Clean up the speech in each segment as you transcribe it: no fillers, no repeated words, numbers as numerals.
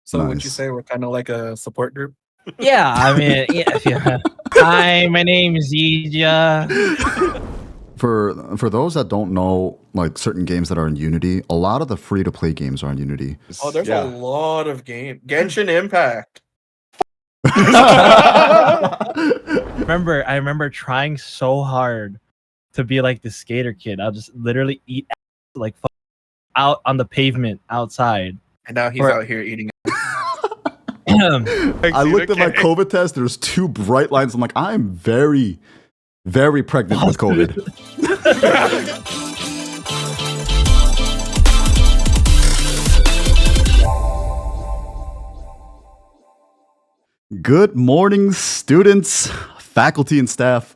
So would you say we're kind of like a support group? Yeah, I mean, yeah. Hi, my name is ZJA. For those that don't know, like certain games that are in Unity, a lot of the free-to-play games are in Unity. Oh, there's a lot of games. Genshin Impact. I remember trying so hard to be like the skater kid. I'll just literally eat like out on the pavement outside. And now he's out here eating. I looked at my COVID test. There's 2 bright lines. I'm like, I'm very, very pregnant with COVID. Good morning, students, faculty, and staff.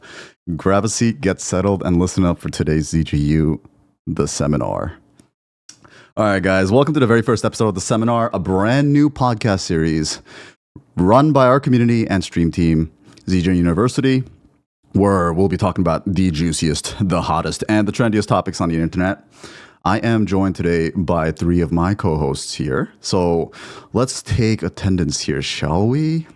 Grab a seat, get settled, and listen up for today's ZJU, the seminar. All right, guys, welcome to the very first episode of the seminar, a brand new podcast series run by our community and stream team, ZJA University, where we'll be talking about the juiciest, the hottest, and the trendiest topics on the internet. I am joined today by 3 of my co-hosts here. So let's take attendance here, shall we?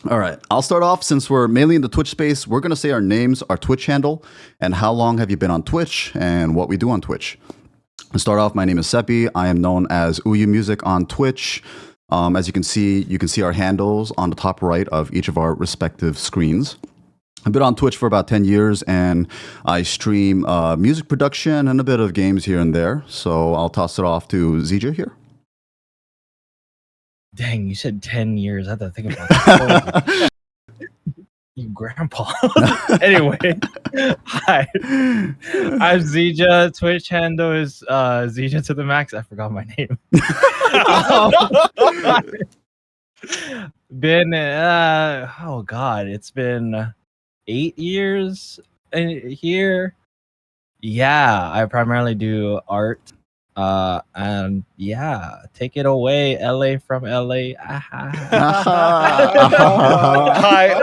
All right, I'll start off. Since we're mainly in the Twitch space, we're going to say our names, our Twitch handle, and how long have you been on Twitch, and what we do on Twitch. To start off, my name is Sepy. I am known as Uyu Music on Twitch. As you can see our handles on the top right of each of our respective screens. I've been on Twitch for about 10 years, and I stream music production and a bit of games here and there. So I'll toss it off to ZJ here. Dang, you said 10 years. I had to think about that. You grandpa. Anyway, hi. I'm ZJA. Twitch handle is ZJA to the max. I forgot my name. It's been 8 years here. Yeah, I primarily do art. And yeah, take it away, LA from LA. Hi,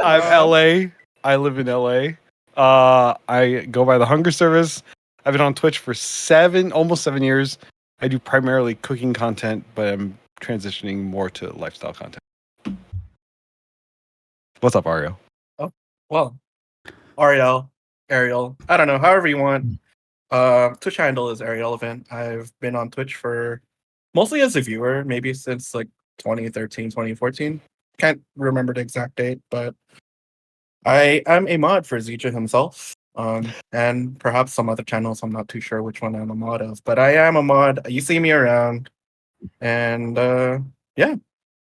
I'm LA. I live in LA. I go by the Hunger Service. I've been on Twitch for almost 7 years. I do primarily cooking content, but I'm transitioning more to lifestyle content. What's up, Ariel? Oh, well, Ariel. I don't know, however you want. Twitch handle is Ariel Event. I've been on Twitch for mostly as a viewer, maybe since like 2013, 2014. Can't remember the exact date, but I am a mod for ZJ himself. And perhaps some other channels. I'm not too sure which one I'm a mod of, but I am a mod. You see me around, and yeah.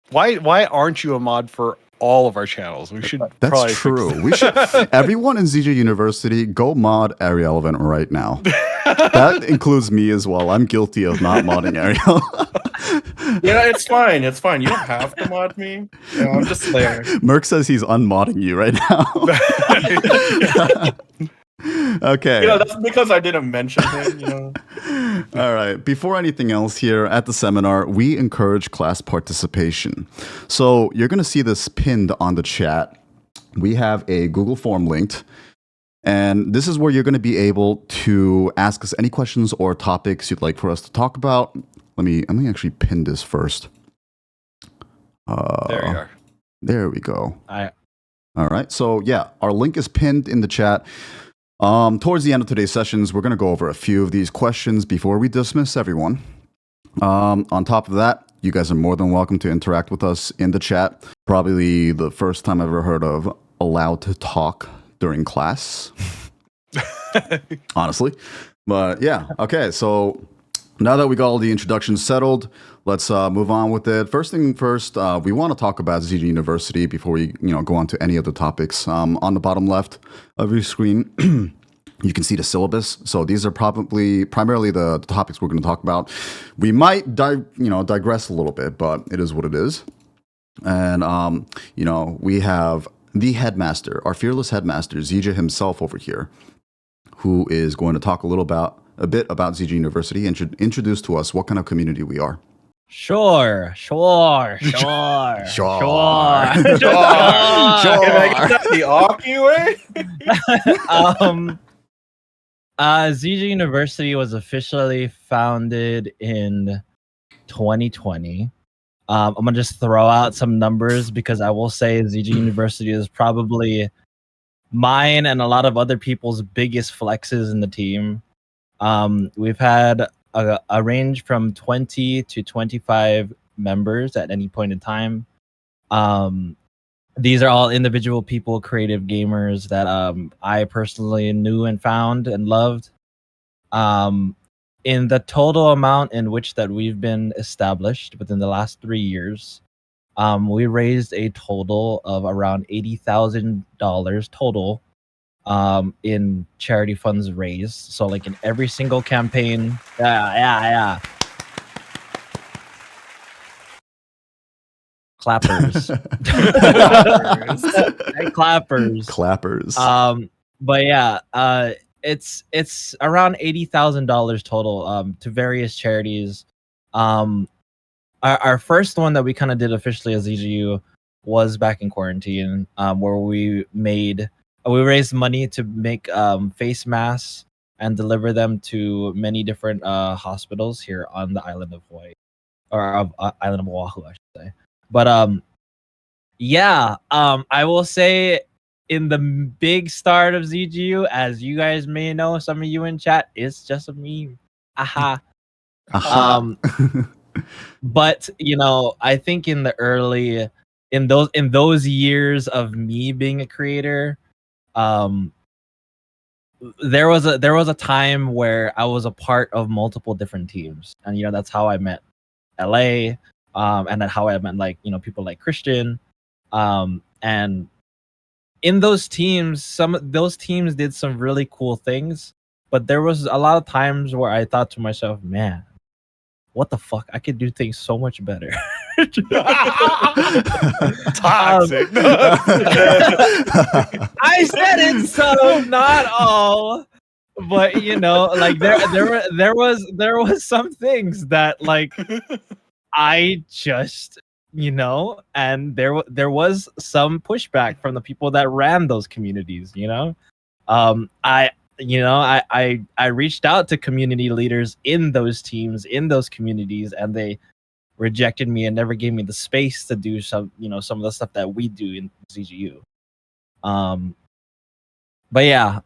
Why aren't you a mod for all of our channels? We should. That's true. We should. Everyone in ZJA University, go mod Ariel Event right now. That includes me as well. I'm guilty of not modding Ariel. Yeah, it's fine. It's fine. You don't have to mod me. I'm just there. Merc says he's unmodding you right now. Okay. That's because I didn't mention him, All right. Before anything else here at the seminar, we encourage class participation. So you're going to see this pinned on the chat. We have a Google form linked. And this is where you're going to be able to ask us any questions or topics you'd like for us to talk about. Let me actually pin this first. There you are. There we go. All right. So yeah, our link is pinned in the chat. Towards the end of today's sessions, we're going to go over a few of these questions before we dismiss everyone. On top of that, you guys are more than welcome to interact with us in the chat. Probably the first time I've ever heard of allowed to talk during class. Honestly. But yeah, okay. So now that we got all the introductions settled, let's move on with it. First thing first, we want to talk about ZJA University before we go on to any of the topics. On the bottom left of your screen, you can see the syllabus. So these are primarily the topics we're going to talk about. We might digress a little bit, but it is what it is. And we have the headmaster, our fearless headmaster, ZJ himself over here, who is going to talk a bit about ZJA University and should introduce to us what kind of community we are. Sure. Can I get that the Aki way? ZJA University was officially founded in 2020. I'm gonna just throw out some numbers because I will say ZJA University is probably mine and a lot of other people's biggest flexes in the team. We've had a range from 20 to 25 members at any point in time. These are all individual people, creative gamers that I personally knew and found and loved. In the total amount in which that we've been established within the last 3 years, we raised a total of around $80,000 total in charity funds raised. So like in every single campaign, yeah. Clappers. Clappers. But yeah, it's around $80,000 total to various charities. Our first one that we kind of did officially as ZJU was back in quarantine, where we raised money to make face masks and deliver them to many different hospitals here on the island of Hawaii, or island of Oahu, I should say. But I will say in the big start of ZJU, as you guys may know, some of you in chat, it's just a meme. Aha. But I think in those years of me being a creator, there was a time where I was a part of multiple different teams, and that's how I met LA, and then how I met people like Christian, and in those teams, those teams did some really cool things, but there was a lot of times where I thought to myself, man, what the fuck? I could do things so much better. Toxic. I said it, so not all, but there was some things that like I just and there was some pushback from the people that ran those communities. I reached out to community leaders in those teams, in those communities, and they rejected me and never gave me the space to do some of the stuff that we do in ZJU. But yeah,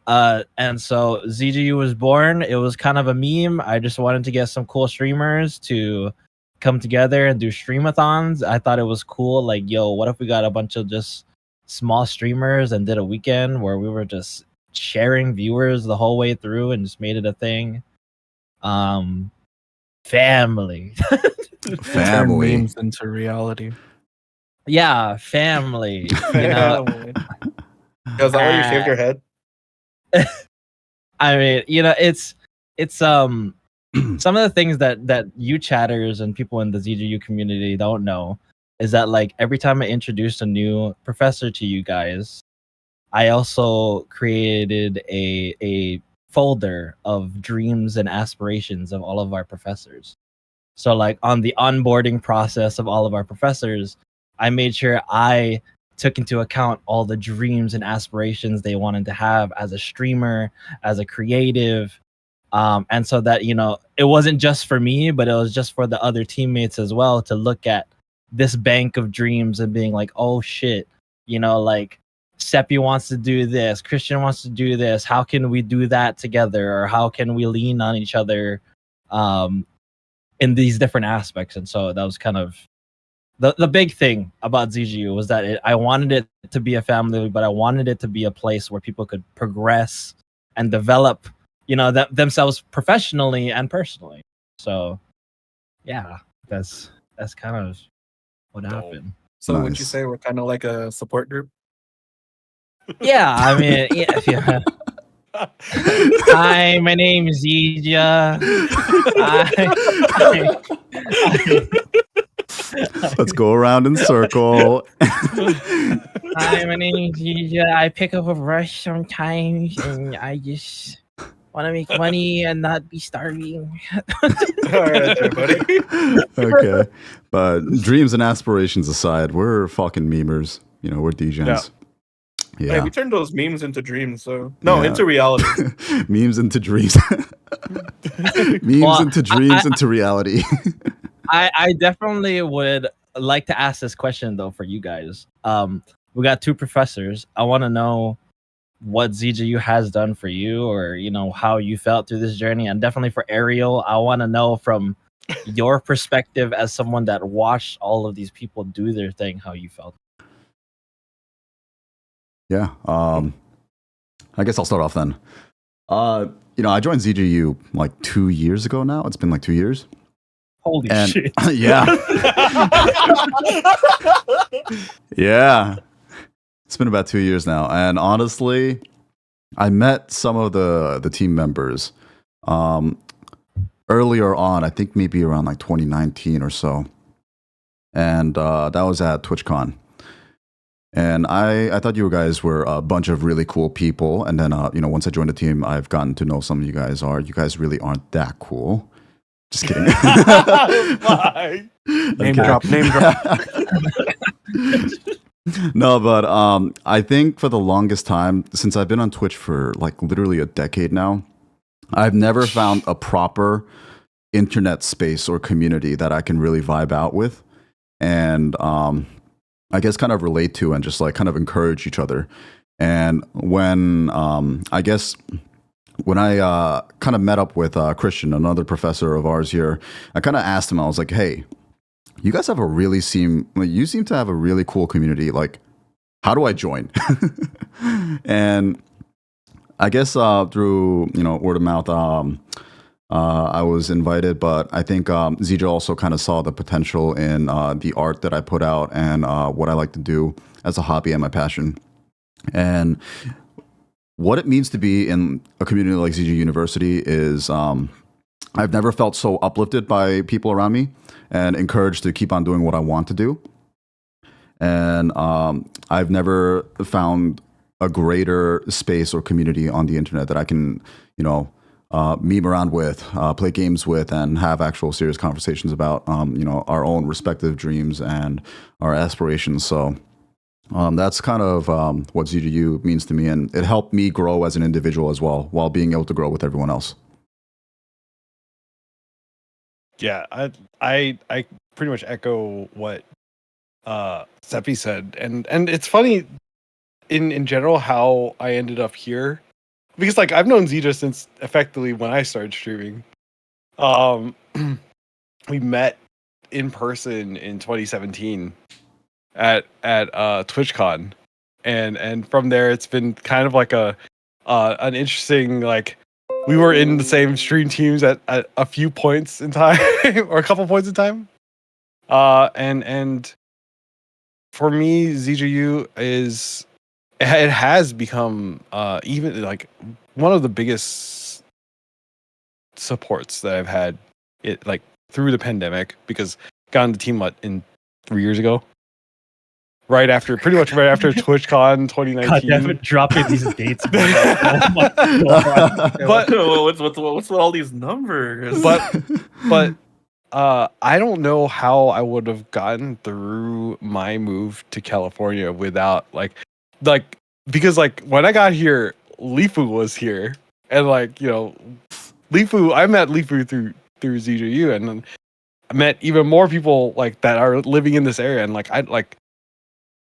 and so ZJU was born. It was kind of a meme. I just wanted to get some cool streamers to come together and do streamathons. I thought it was cool. Like, yo, what if we got a bunch of just small streamers and did a weekend where we were just sharing viewers the whole way through and just made it a thing. Family. Turn memes into reality. Yeah, family. Is that why you shaved your head? I mean, it's some of the things that you chatters and people in the ZJU community don't know is that like every time I introduce a new professor to you guys, I also created a folder of dreams and aspirations of all of our professors. So like on the onboarding process of all of our professors, I made sure I took into account all the dreams and aspirations they wanted to have as a streamer, as a creative. And so that, it wasn't just for me, but it was just for the other teammates as well to look at this bank of dreams and being like, oh shit, like Sepy wants to do this, Christian wants to do this. How can we do that together? Or how can we lean on each other in these different aspects? And so that was kind of the big thing about ZJU was that I wanted it to be a family, but I wanted it to be a place where people could progress and develop, themselves professionally and personally. So, yeah, that's kind of what happened. So would you say we're kind of like a support group? Yeah, I mean, yeah. Hi, my name is ZJA. Let's go around in circle. Hi, my name is ZJA. I pick up a brush sometimes, and I just want to make money and not be starving. All right, there, buddy. Okay, but dreams and aspirations aside, we're fucking memers. We're degens. Yeah. Hey, we turned those memes into dreams, into reality. Memes into dreams. Memes into dreams into reality. I definitely would like to ask this question though for you guys. We got two professors. I want to know what ZJU has done for you, or how you felt through this journey. And definitely for Ariel, I want to know from your perspective as someone that watched all of these people do their thing, how you felt. Yeah. I guess I'll start off then. I joined ZJU like 2 years ago now. It's been like 2 years. Holy And shit. yeah. Yeah. It's been about 2 years now. And honestly, I met some of the team members earlier on, I think maybe around like 2019 or so. And that was at TwitchCon. And I thought you guys were a bunch of really cool people. And then, once I joined the team, I've gotten to know some of you guys. You guys really aren't that cool. Just kidding. Name drop. No, but I think for the longest time, since I've been on Twitch for like literally a decade now, I've never found a proper internet space or community that I can really vibe out with. And I guess kind of relate to and just like kind of encourage each other. And when I kind of met up with Christian, another professor of ours here, I kind of asked him, I was like, hey, you guys have you seem to have a really cool community. Like, how do I join? And I guess through, word of mouth, I was invited, but I think ZJ also kind of saw the potential in the art that I put out and what I like to do as a hobby and my passion. And what it means to be in a community like ZJA University is I've never felt so uplifted by people around me and encouraged to keep on doing what I want to do. And I've never found a greater space or community on the internet that I can, meme around with, play games with, and have actual serious conversations about, our own respective dreams and our aspirations. So that's kind of what ZJU means to me, and it helped me grow as an individual as well, while being able to grow with everyone else. Yeah, I pretty much echo what Sepy said, and it's funny in general how I ended up here, because like I've known Zija since effectively when I started streaming. We met in person in 2017 at TwitchCon, and from there it's been kind of like an interesting, like, we were in the same stream teams at a few points in time or a couple points in time. And for me, ZJU it has become even like one of the biggest supports that I've had like through the pandemic, because got into team in 3 years ago. Pretty much right after TwitchCon 2019. God damn it, dropping these dates. Oh my God. But what's with all these numbers? But I don't know how I would have gotten through my move to California without like because like when I got here, Lifu was here, and like Lifu, I met Lifu through ZJU, and then I met even more people like that are living in this area, and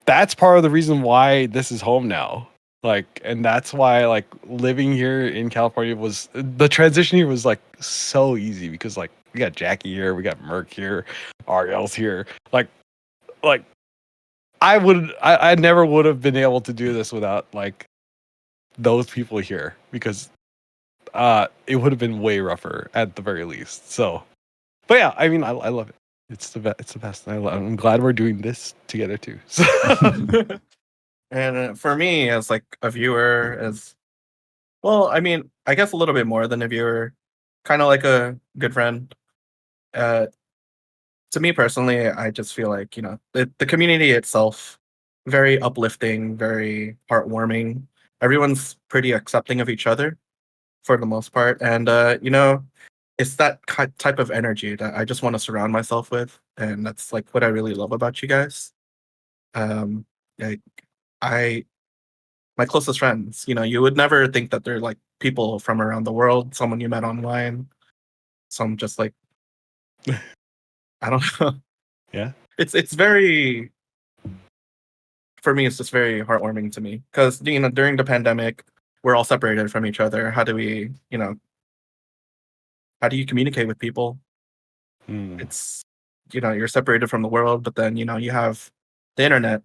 that's part of the reason why this is home now. Like, and that's why like living here in California the transition here was like so easy, because like we got Jackie here, we got Merc here, Ariel's here. Like I never would have been able to do this without like those people here, because it would have been way rougher at the very least. So, but yeah, I mean, I love it. It's the best. I'm glad we're doing this together too. So. And for me, as like a viewer, as well, I mean, I guess a little bit more than a viewer, kind of like a good friend. To me personally, I just feel like the community itself, very uplifting, very heartwarming. Everyone's pretty accepting of each other for the most part, and it's that type of energy that I just want to surround myself with, and that's like what I really love about you guys. Like my closest friends, you would never think that they're like people from around the world, someone you met online, some just like I don't know. Yeah, it's very, for me, it's just very heartwarming to me because during the pandemic, we're all separated from each other. How do we, how do you communicate with people? It's you're separated from the world, but then you have the internet,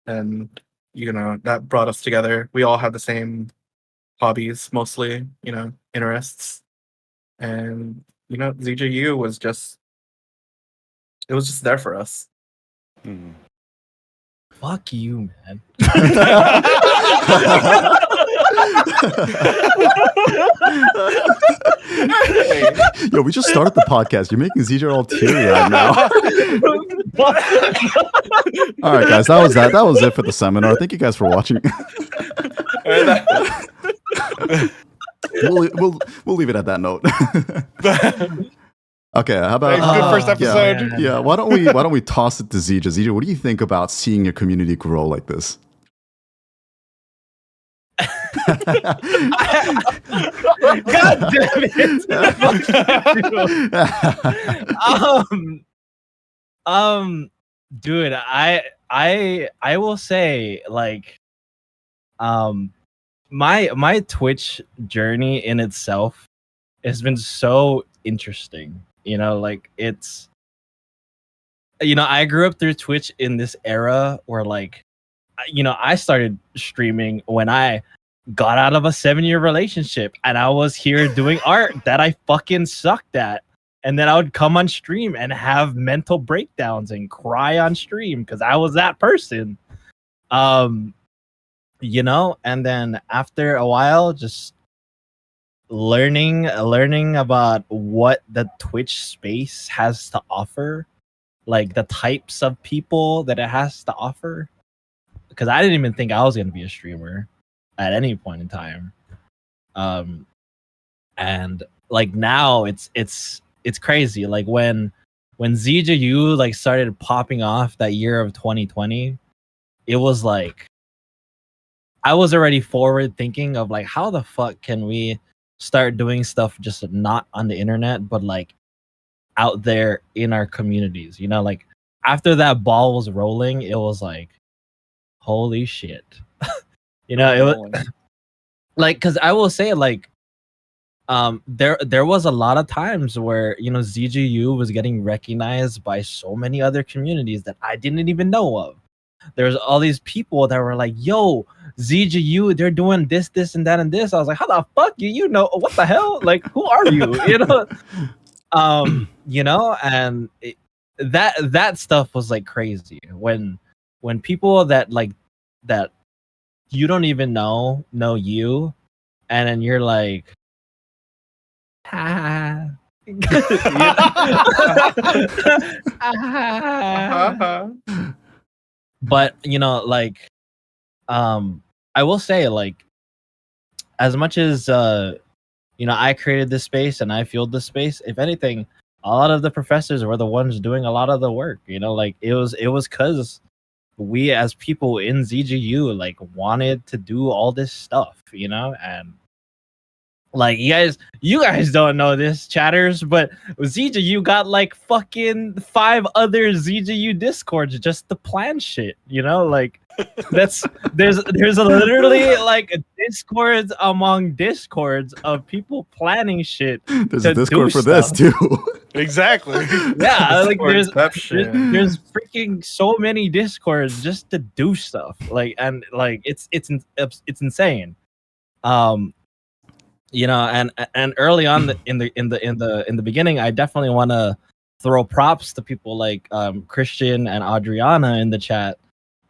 and that brought us together. We all have the same hobbies, mostly, interests, and ZJU was just there for us. Fuck you, man. Yo, we just started the podcast. You're making ZJ all teary-eyed now. All right, guys, that was it for the seminar. Thank you guys for watching. we'll leave it at that note. Okay, how about good first episode? Yeah, why don't we toss it to ZJ? ZJ, what do you think about seeing your community grow like this? God damn it! Dude, I will say, like, my Twitch journey in itself has been so interesting. Like, it's, I grew up through Twitch in this era where, like, I started streaming when I got out of a 7-year relationship and I was here doing art that I fucking sucked at. And then I would come on stream and have mental breakdowns and cry on stream because I was that person. And then after a while, just learning about what the Twitch space has to offer, like the types of people that it has to offer. Because I didn't even think I was going to be a streamer at any point in time. And like now it's crazy. Like when ZJU like started popping off that year of 2020, it was like I was already forward thinking of like, how the fuck can we start doing stuff just not on the internet, but like out there in our communities? Like after that ball was rolling, it was like, holy shit. It was like, because I will say, like, there was a lot of times where ZJU was getting recognized by so many other communities that I didn't even know of. There's all these people that were like, yo, ZJU, they're doing this, and that, and this. I was like, how the fuck you know? What the hell? Like, who are you? And that stuff was like crazy when people that you don't even know you, and then you're like, ah. But like, I will say, like, as much as I created this space and I fueled this space, if anything, a lot of the professors were the ones doing a lot of the work. Like it was because we as people in ZJU like wanted to do all this stuff, and like you guys don't know this, chatters, but ZJU got like fucking 5 other ZJU discords just to plan shit, like there's literally like discords among discords of people planning shit. There's a discord for this too. Exactly. Yeah, like there's freaking so many discords just to do stuff, like, and like it's insane. And early on in the beginning, I definitely want to throw props to people like Christian and Adriana in the chat,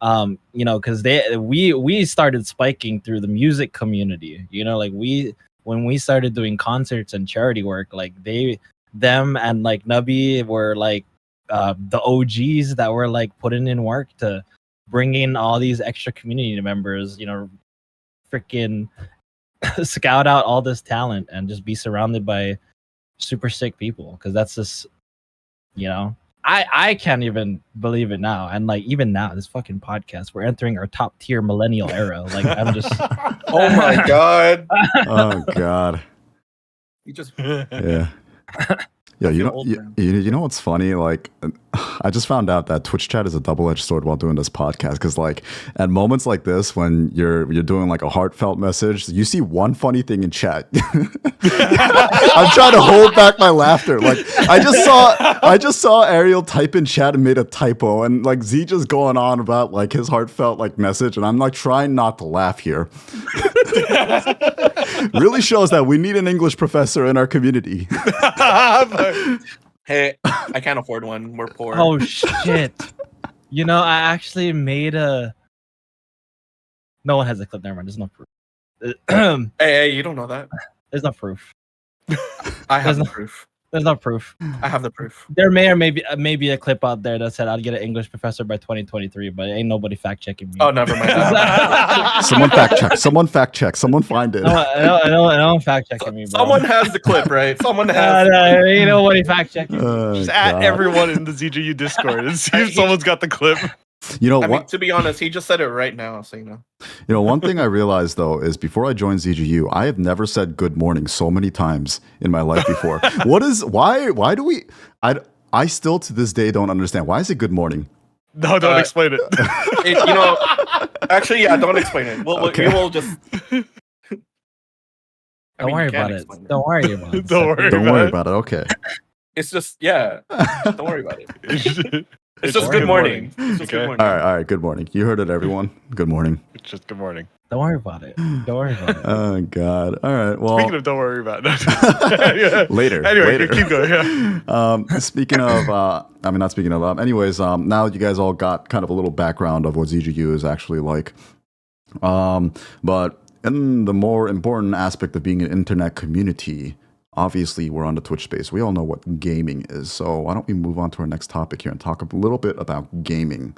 because we started spiking through the music community. Like when we started doing concerts and charity work, like them and like Nubby were like the OGs that were like putting in work to bring in all these extra community members, freaking scout out all this talent and just be surrounded by super sick people. Because that's just, I can't even believe it now. And like even now, this fucking podcast, we're entering our top tier millennial era. Like I'm just oh my god. Oh god. You just Yeah. Yeah, I you feel know, old you, now. you know what's funny? Like, I just found out that Twitch chat is a double-edged sword while doing this podcast. Because, like, at moments like this, when you're doing like a heartfelt message, you see one funny thing in chat. I'm trying to hold back my laughter. Like, I just saw Ariel type in chat and made a typo, and like Z just going on about like his heartfelt like message, and I'm like trying not to laugh here. Really shows that we need an English professor in our community. Hey, I can't afford one. We're poor. Oh shit! You know, I actually made a. No one has a clip. Never mind. There's no proof. Hey, you don't know that. There's no proof. I have There's the no- proof. There's no proof. I have the proof. There may or maybe a clip out there that said I'd get an English professor by 2023, but ain't nobody fact checking me. Oh, never mind. Someone fact check. Someone fact check. Someone find it. No one fact checking me, bro. Someone has the clip, right? Someone has. Ain't nobody fact checking me. Just at God. everyone in the ZJU Discord and see if someone's got the clip. You know I what? mean, to be honest, he just said it right now, so you know. You know, one thing I realized though is before I joined ZGU, I have never said good morning so many times in my life before. Why do we I still to this day don't understand. Why is it good morning? No, don't explain it. You know, actually, yeah, don't explain it. Okay. We will just. Don't worry about it. Don't worry about it. Don't worry. Don't worry about it. Okay. It's just, yeah. Don't worry about it. It's just Good good morning. morning. It's just Okay. good morning. All right. Good morning. You heard it, everyone. Good morning. It's just good morning. Don't worry about it. Don't worry about it. Oh God. All right. Well, Speaking of don't worry about it. Yeah. later. Anyway, later. keep going. Yeah. Speaking of, not speaking of. Anyways, now that you guys all got kind of a little background of what ZGU is actually like, but in the more important aspect of being an internet community, obviously we're on the Twitch space. We all know what gaming is. So why don't we move on to our next topic here and talk a little bit about gaming?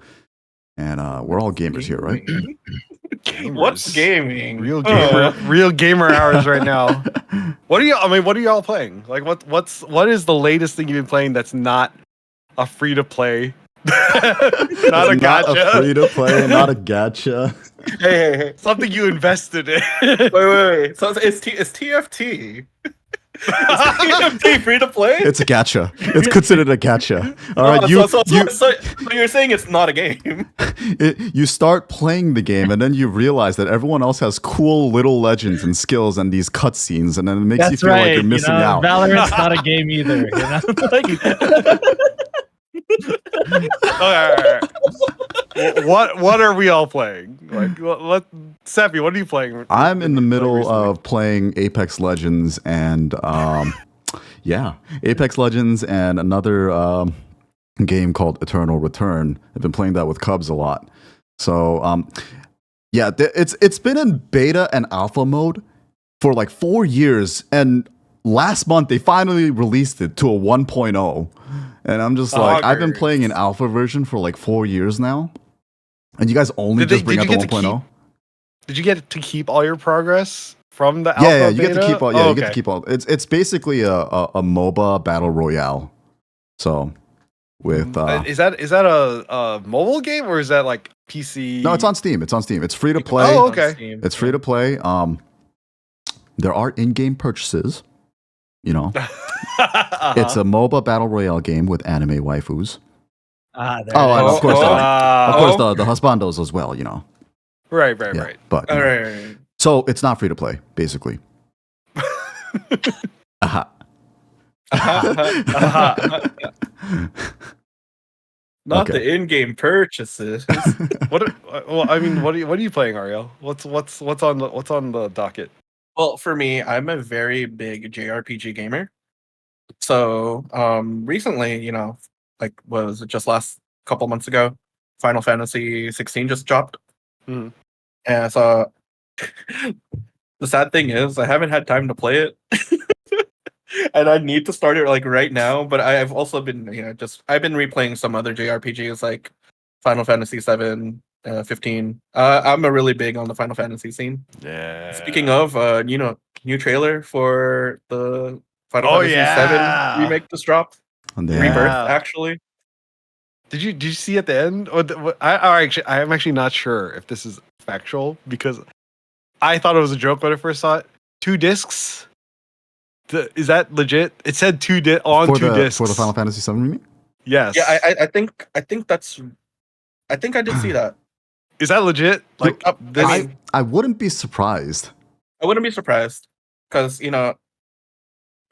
And we're all gamers here, right? What's gaming? Real gamer hours right now. What are y'all playing? Like what is the latest thing you've been playing that's not a free to play? Not a Not a gacha. free to play, not a gacha. Hey. Something you invested in. Wait. So it's TFT. Is TFT free to play? It's a gacha. It's considered a gacha. All right, So you're saying it's not a game? you start playing the game and then you realize that everyone else has cool little legends and skills and these cutscenes, and then it makes you That's feel right. like you're missing you know, out. Valorant's not a game either. You know? All right. What are we all playing? Like, Sepy, what are you playing? I'm in the middle recently? of playing Apex Legends and Apex Legends and another game called Eternal Return. I've been playing that with Cubs a lot. So it's been in beta and alpha mode for like 4 years, and last month they finally released it to a 1.0. And I'm just like, I've been playing an alpha version for like 4 years now. And you guys only just bring out the 1.0? Did you get to keep all your progress from the alpha? Yeah, you beta? get to keep all. Yeah, Oh, you get to keep all. It's basically a MOBA battle royale. So with is that a mobile game or is that like PC? no, it's on Steam. It's on Steam. It's free to play. Oh, okay. It's free to play. There are in-game purchases. You know, it's a MOBA battle royale game with anime waifus. There Oh, it and is. of course, Oh. the husbandos as well. You know. Right. Yeah, but All right. so it's not free to play, basically. Aha. Not Okay. the in-game purchases. What are you playing, Ariel? What's on the docket? Well, for me, I'm a very big JRPG gamer. So, recently, you know, like was it just last couple months ago, Final Fantasy 16 just dropped. Mhm. And so the sad thing is I haven't had time to play it. And I need to start it like right now, but I've also been, I've been replaying some other JRPGs like Final Fantasy 7, 15. I'm a really big on the Final Fantasy scene. Yeah. Speaking of, new trailer for the Final Oh, Fantasy yeah. 7 remake just dropped. And Yeah. Rebirth, actually. Did you see at the end? I'm actually not sure if this is factual because I thought it was a joke when I first saw it. 2 discs. Is that legit? It said two discs. For the Final Fantasy VII remake. Yes. Yeah, I think that's. I think I did see that. Is that legit? Like, I wouldn't be surprised. I wouldn't be surprised because the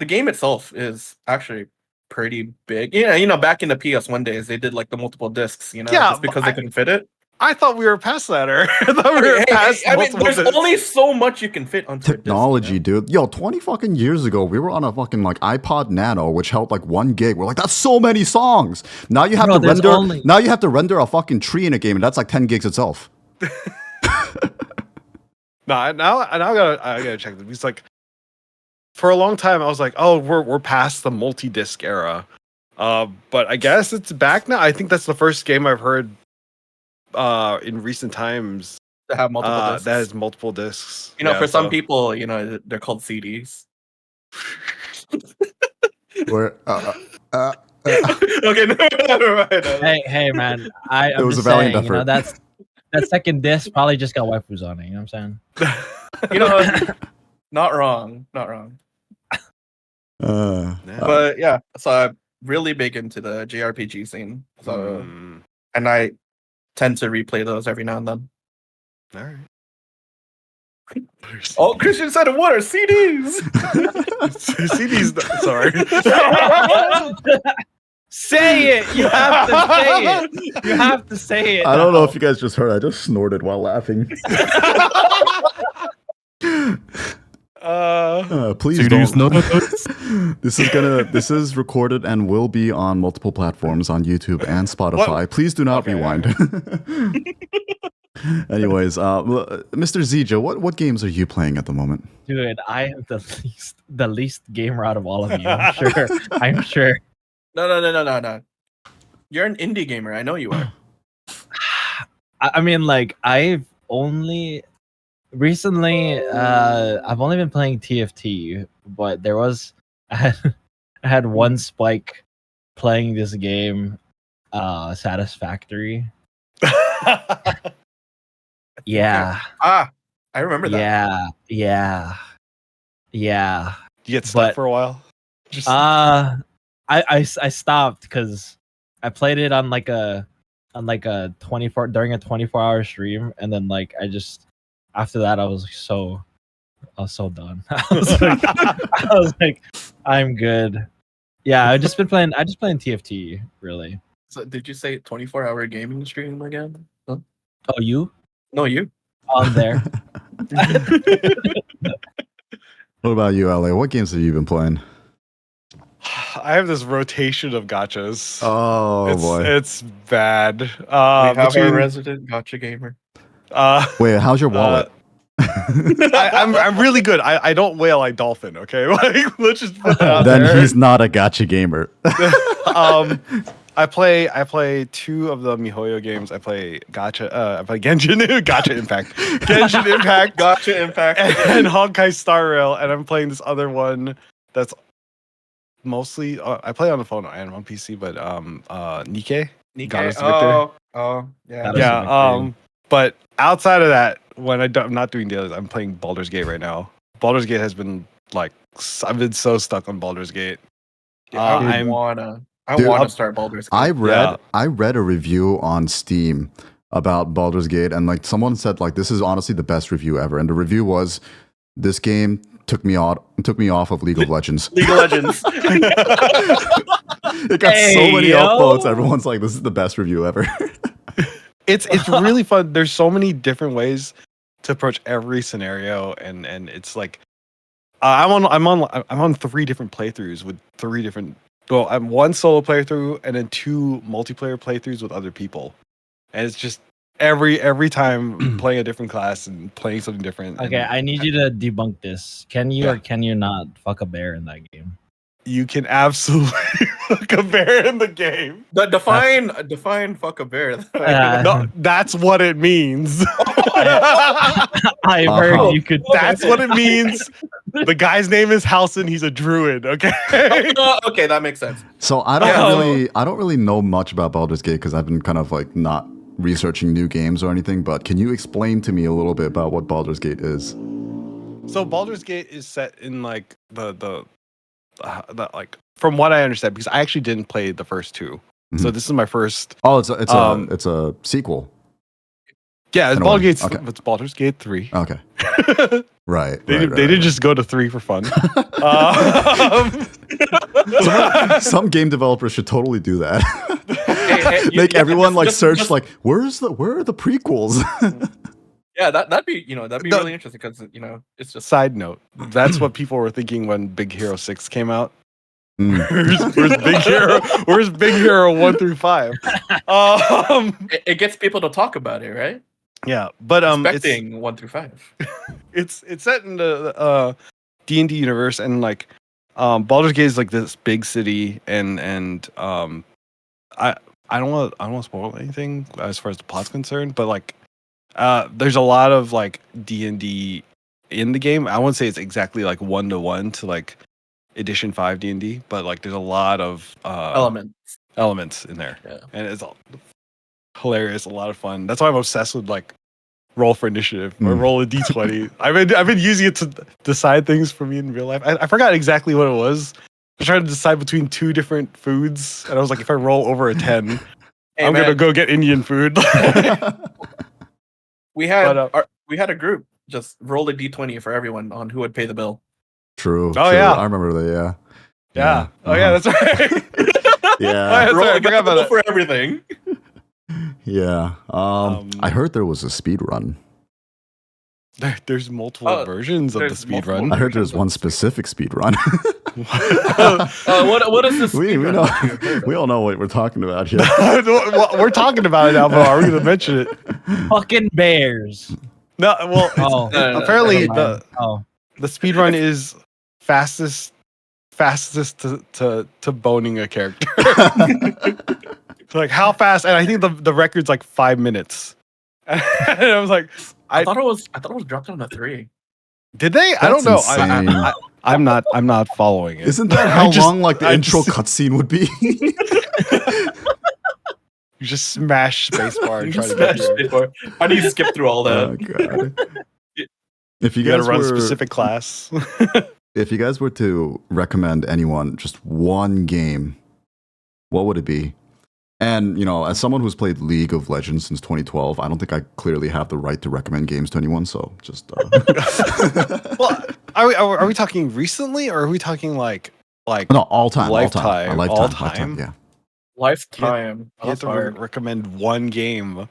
game itself is actually pretty big. Yeah, back in the PS1 days, they did like the multiple discs. Just because they couldn't fit it. I thought we were past that era. I thought we were past. There's only so much you can fit onto technology, a disc, dude. Yo, 20 fucking years ago, we were on a fucking like iPod Nano, which held like 1 gig. We're like, that's so many songs. Now you have to render. Now you have to render a fucking tree in a game, and that's like 10 gigs itself. Now I gotta check this. It's like, for a long time, I was like, oh, we're past the multi-disc era. But I guess it's back now. I think that's the first game I've heard in recent times to have multiple discs. That has multiple discs. For some people, they're called CDs. Where okay, never mind. Hey, man. I'm just saying, that second disc probably just got waifus on it. You know what I'm saying? Not wrong. But yeah, so I'm really big into the JRPG scene. So, and I tend to replay those every now and then. All right. Oh, Christian said, "What are CDs?" CDs. Sorry. Say it. You have to say it. You have to say it. I don't know if you guys just heard. I just snorted while laughing. Please CDs, don't. This is recorded and will be on multiple platforms on YouTube and Spotify. What? Please do not rewind. Anyways, Mr. ZJA, what games are you playing at the moment? Dude, I am the least gamer out of all of you. I'm sure. No. You're an indie gamer. I know you are. I mean, like, I've only recently been playing TFT, but I had one spike playing this game, Satisfactory. Yeah. I remember that. Yeah. You get stuck for a while? I stopped because I played it on like a 24-hour stream, and then like after that I was so done. I was like, I'm good. Yeah, I just playing TFT really. So did you say 24-hour gaming stream again? Huh? Oh, you? No, you. On there. What about you, LA? What games have you been playing? I have this rotation of gachas. Oh boy, it's bad. We have a resident gacha gamer. Wait, how's your wallet? I'm really good. I don't whale, I dolphin. Okay, like let's just put that out then there. He's not a gacha gamer. I play 2 of the MiHoYo games. I play Gacha. I play Genshin Impact, Gacha Impact, and Honkai Star Rail. And I'm playing this other one that's mostly I play on the phone and on PC, but Nikke. Goddess of Victory. Yeah. Yeah. But outside of that, when I'm not doing dailies, I'm playing Baldur's Gate right now. Baldur's Gate has been like I've been so stuck on Baldur's Gate. I want to start Baldur's Gate. I read a review on Steam about Baldur's Gate, and like someone said like this is honestly the best review ever, and the review was this game took me off of League of Legends. League of Legends. It got so many upvotes. Everyone's like, this is the best review ever. It's really fun. There's so many different ways to approach every scenario, and it's like I'm on 3 different playthroughs with 3 different. Well, I'm 1 solo playthrough and then 2 multiplayer playthroughs with other people, and it's just every time playing a different class and playing something different. Okay, I need you to debunk this. Can you or can you not fuck a bear in that game? You can absolutely fuck a bear in the game. Define fuck a bear. No, that's what it means. I heard you could. That's what it means. The guy's name is Halson. He's a druid. Okay. Okay, that makes sense. So I don't really know much about Baldur's Gate because I've been kind of like not researching new games or anything. But can you explain to me a little bit about what Baldur's Gate is? So Baldur's Gate is set in like the that, like from what I understand, because I actually didn't play the first two, so Mhm. this is my first. Oh, it's a sequel. Yeah, it's In a Baldur's way. Gate. Okay. It's Baldur's Gate 3. Okay. Right. They right, didn't right. just go to 3 for fun. Some game developers should totally do that. Hey, Make everyone like just- search just- like where are the prequels? Yeah, that'd be that'd be No. really interesting because it's just Side note: that's what people were thinking when Big Hero 6 came out. Mm. Where's Big Hero 1 through 5? it gets people to talk about it, right? Yeah, but Expecting 1 through 5. it's set in the D&D universe, and like Baldur's Gate is like this big city, and I don't want to spoil anything as far as the plot's concerned, but like there's a lot of like D&D in the game. I won't say it's exactly like 1-to-1 to like edition 5 D&D, but like there's a lot of elements in there. Yeah. And it's all hilarious, a lot of fun. That's why I'm obsessed with like roll for initiative or roll a d20. I've been using it to decide things for me in real life. I forgot exactly what it was. I was trying to decide between 2 different foods, and I was like, if I roll over a 10, I'm gonna go get Indian food. We had But, we had a group just roll a d20 for everyone on who would pay the bill. True. Oh, true. yeah. I remember that. Yeah. Yeah. Oh yeah, that's right. Yeah. That's right, I Roll forgot about that. for everything. Yeah. I heard there was a speed run. There's multiple versions of the there's speed multiple run. I heard there's one specific speed run. What is this? we know we all know what we're talking about here. We're talking about it now, but are we gonna mention it? Fucking bears. No. Well, it's- Oh, apparently never mind. the speed run is fastest to boning a character. So like how fast? And I think the record's like 5 minutes. And I was like, I thought it was dropped on a 3. did they? I don't know. insane. I'm not following it. Isn't that how I just- long like the I intro just- cutscene would be? You just smash spacebar and try to Smash get there. before. How do you skip through all that? Oh, God. If you You gotta guys run a were, specific class. if you guys were to recommend anyone just one game, what would it be? And as someone who's played League of Legends since 2012, I don't think I clearly have the right to recommend games to anyone. So just Well, are we talking recently, or are we talking like no, all time, Lifetime, all all time, time? yeah. Lifetime. you have to Hard. recommend one game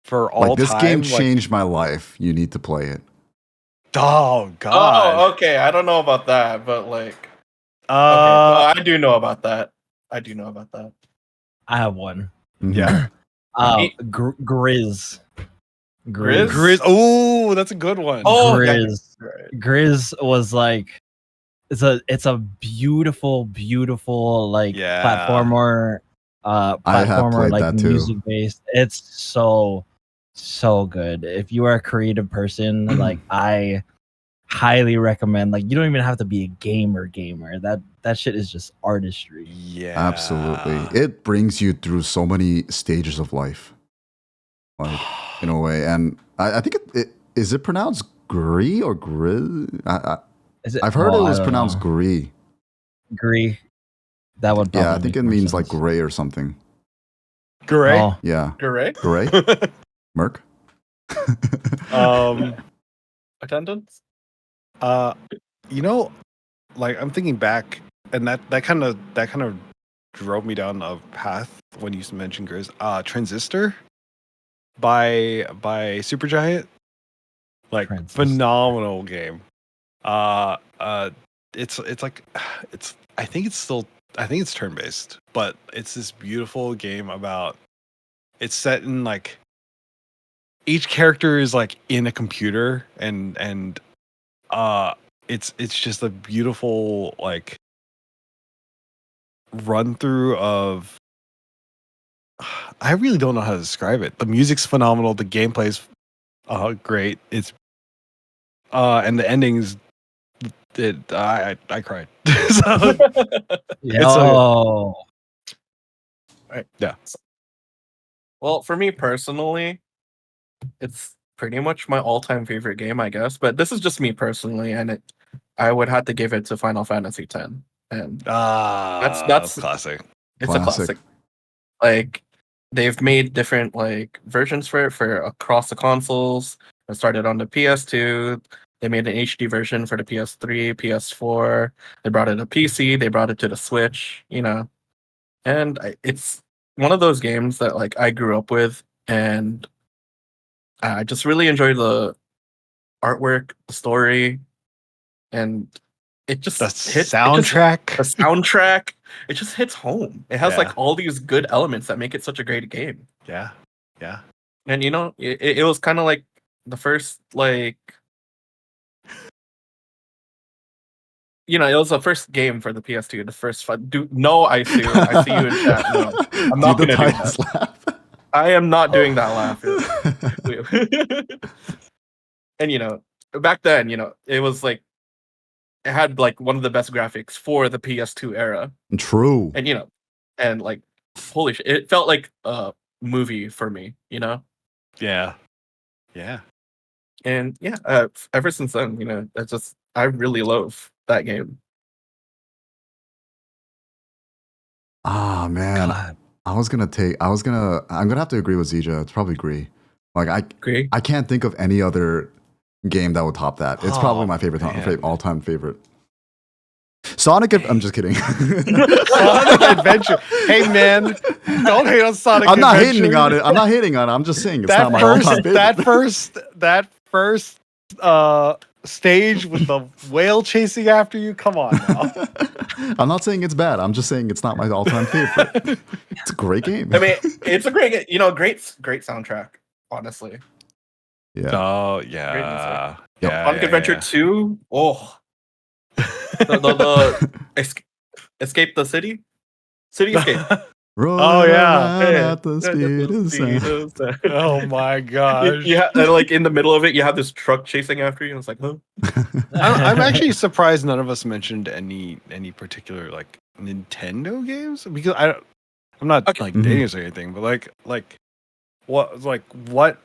for all Like this time? game Like, changed my life. You need to play it. oh God. Oh, okay. I don't know about that, but like, okay. No, I do know about that. I have one. Yeah. Grizz. Grizz? Oh, that's a good one. Oh, yeah. Grizz. Right. Grizz was like it's a beautiful like Yeah. platformer I have platformer played like that too. music based. It's so good. If you are a creative person, like I highly recommend. Like you don't even have to be a gamer. That shit is just artistry. Yeah. Absolutely. It brings you through so many stages of life. Like in a way. And I think is it pronounced Gree or Grizz? Is it? I've heard Oh, it I was don't pronounced know. Gree. Gree. That would Yeah, I probably think make it more means like sense. gray or something. Great. Oh, Yeah. Correct. Gray? Merc? Attendance. Like I'm thinking back, and that kind of drove me down a path when you mentioned Grizz. Transistor by Supergiant. Like Transistor. phenomenal game. It's like I think it's turn based, but it's this beautiful game about it's set in like each character is like in a computer and it's just a beautiful like run through of I really don't know how to describe it. The music's phenomenal, the gameplay's great. It's and the endings I cried. So, yo. Well, for me personally, it's pretty much my all-time favorite game, I guess. But this is just me personally, and I would have to give it to Final Fantasy X, and That's classic. it's Classic. a classic. Like they've made different like versions for it for across the consoles. It started on the PS2. They made an HD version for the PS3, PS4. They brought it to PC. They brought it to the Switch. And it's one of those games that like I grew up with, and I just really enjoy the artwork, the story, and it just The hits soundtrack. the soundtrack. It just hits home. It has Yeah. like all these good elements that make it such a great game. Yeah. Yeah. And it was kind of like the first like it was the first game for the PS2. The first no, I see you in chat. No, I'm not Do the gonna do Titans that. laugh. I am not doing that laugh. And back then, it was like it had like one of the best graphics for the PS2 era. True. And like holy shit, it felt like a movie for me. Yeah. Yeah. And ever since then, I really love that game. Ah man, God. I'm gonna have to agree with ZJ. It's probably agree. Like Agree? I can't think of any other game that would top that. It's probably my favorite man. all-time favorite. I'm just kidding. Sonic Adventure. Hey man, don't hate on Sonic I'm not Adventure. hating on it. I'm just saying it's not That my all-time first favorite. that first stage with the whale chasing after you. Come on now. I'm not saying it's bad. I'm just saying it's not my all-time favorite. It's a great game. I mean, it's a great great soundtrack, honestly. Yeah. Oh Great yeah. Yep. Sonic Adventure 2. Oh. the escape the city? City escape. Rolling Oh, yeah. around at the speed of sound. Oh my gosh. Yeah, and like in the middle of it, you have this truck chasing after you. And it's like, huh? I'm actually surprised none of us mentioned any particular like Nintendo games because I'm not Okay. like dating us or anything, but what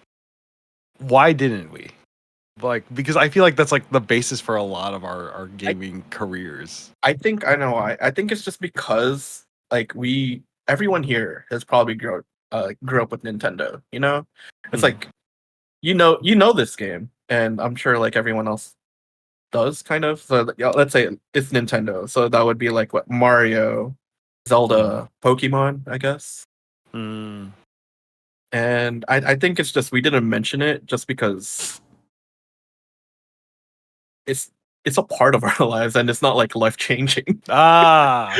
why didn't we? Like because I feel like that's like the basis for a lot of our gaming careers. I think I know why. I think it's just because like everyone here has probably grew up with Nintendo. It's like you know this game, and I'm sure like everyone else does kind of. So let's say it's Nintendo, so that would be like what Mario, Zelda, Pokemon, I guess. Mm. And I think it's just we didn't mention it just because it's a part of our lives and it's not like life changing. Ah.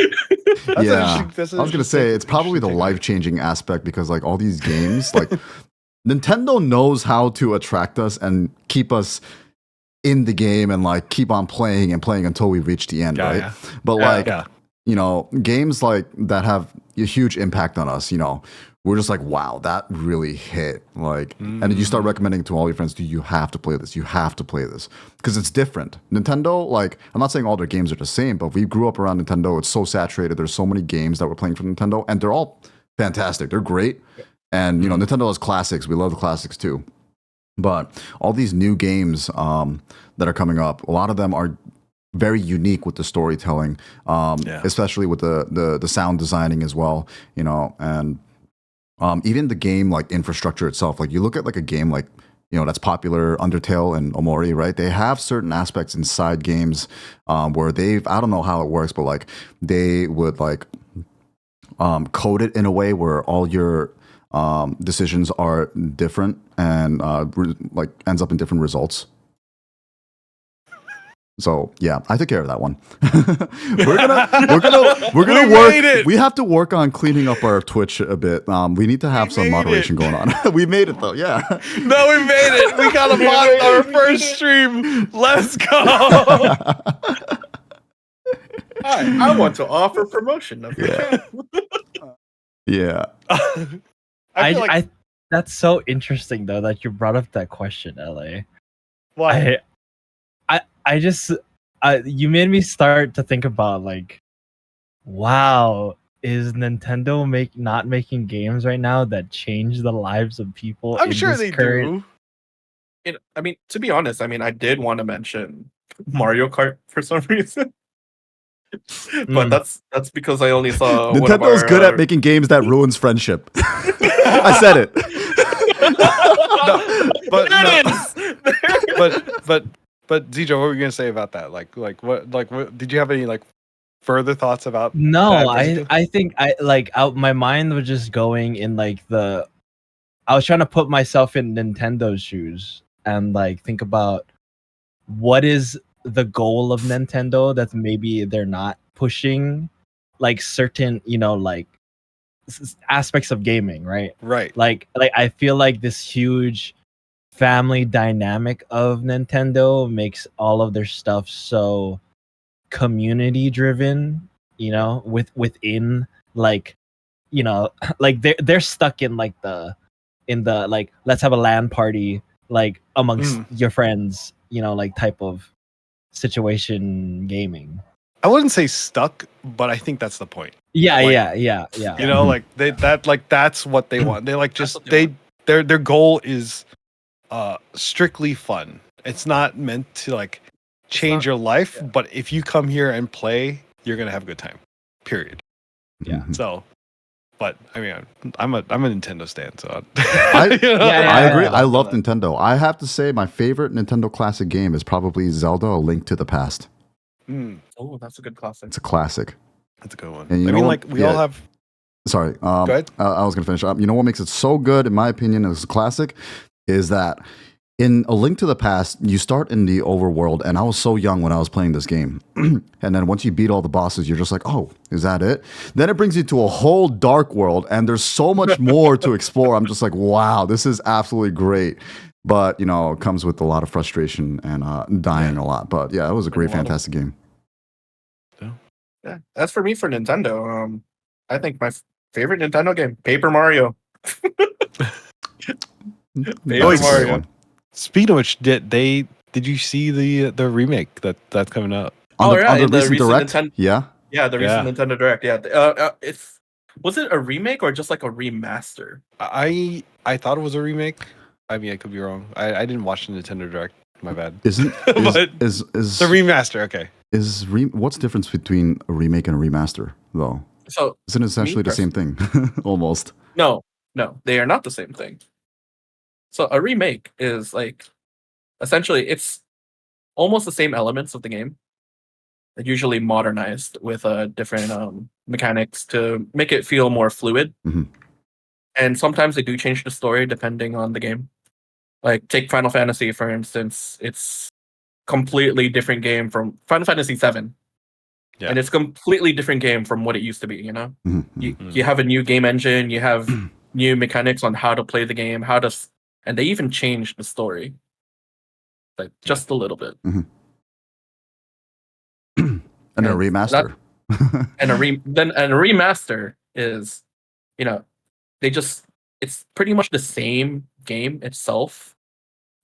Yeah. I was gonna say it's probably the life-changing aspect because like all these games, like Nintendo knows how to attract us and keep us in the game and like keep on playing and playing until we reach the end, right? Yeah. But like Yeah. games like that have a huge impact on us, we're just like, wow, that really hit. Like, and then you start recommending to all your friends, you have to play this. You have to play this. Because it's different. Nintendo, like, I'm not saying all their games are the same, but we grew up around Nintendo. It's so saturated. There's so many games that we're playing from Nintendo, and they're all fantastic. They're great. And, Nintendo has classics. We love the classics too. But all these new games that are coming up, a lot of them are very unique with the storytelling, especially with the sound designing as well, and even the game like infrastructure itself. Like you look at like a game like that's popular, Undertale and Omori, right? They have certain aspects inside games where I don't know how it works, but like they would like code it in a way where all your decisions are different and like ends up in different results. So yeah, I took care of that one. we're gonna work. We have to work on cleaning up our Twitch a bit. We need to have some moderation going on. We made it though. Yeah. No, we made it. We got a mod our first stream. Let's go. I want to offer promotion of your channel. Yeah. I that's so interesting though that you brought up that question, LA. Why? I just you made me start to think about like, wow, is Nintendo not making games right now that change the lives of people? I'm sure they do. I mean, to be honest, I did want to mention Mario Kart for some reason. But Mm. that's because I only saw one of Nintendo's our, good at making games that ruins friendship. I said it. But There no. it is! But ZJ, what were you gonna say about that? Like what did you have any like further thoughts about No, that I perspective? I think I like out my mind was just going in like the I was trying to put myself in Nintendo's shoes and like think about what is the goal of Nintendo that maybe they're not pushing like certain, like aspects of gaming, right? Right. Like I feel like this huge family dynamic of Nintendo makes all of their stuff so community driven, within like like they're stuck in like the like let's have a LAN party like amongst your friends, like type of situation gaming. I wouldn't say stuck, but I think that's the point. Yeah, Like, yeah. You know, like that's what they want. They like That's just what they their goal is strictly fun. It's not meant to like change your life, yeah. but if you come here and play, you're gonna have a good time. Period. Yeah. Mhm. So, but I mean, I'm a Nintendo stan, so I Yeah, agree. yeah. I love Nintendo. I have to say my favorite Nintendo classic game is probably Zelda: A Link to the Past. Oh, that's a good classic. It's a classic. That's a good one. And you I know mean, what? like we all have. Sorry. Go ahead. I was going to finish up. You know what makes it so good, in my opinion, as a classic, is that in A Link to the Past, you start in the overworld, and I was so young when I was playing this game. And then once you beat all the bosses, you're just like, oh, is that it? Then it brings you to a whole dark world, and there's so much more to explore. I'm just like, wow, this is absolutely great. But, it comes with a lot of frustration and dying a lot. But yeah, it was a great, fantastic game. Yeah, as for me for Nintendo, I think my favorite Nintendo game, Paper Mario. That's Paper a good Mario. one. Speaking of which, did you see the remake that's coming out? On Oh, the, yeah, on the in the recent recent direct? Ninten- Yeah. Yeah, the recent Yeah. Nintendo Direct. Yeah, was it a remake or just like a remaster? I thought it was a remake. I mean, I could be wrong. I didn't watch the Nintendo Direct. My bad. Isn't But is the remaster. Okay. what's the difference between a remake and a remaster though? So Isn't it essentially the same thing? Almost. no, they are not the same thing. So a remake is like essentially it's almost the same elements of the game, usually modernized with different mechanics to make it feel more fluid. Mhm. And sometimes they do change the story depending on the game. Like take Final Fantasy for instance, it's completely different game from Final Fantasy VII. Yeah. And it's completely different game from what it used to be, Mhm. You have a new game engine, you have new mechanics on how to play the game, and they even changed the story. Like just a little bit. And a And remaster. And a remaster is, it's pretty much the same game itself,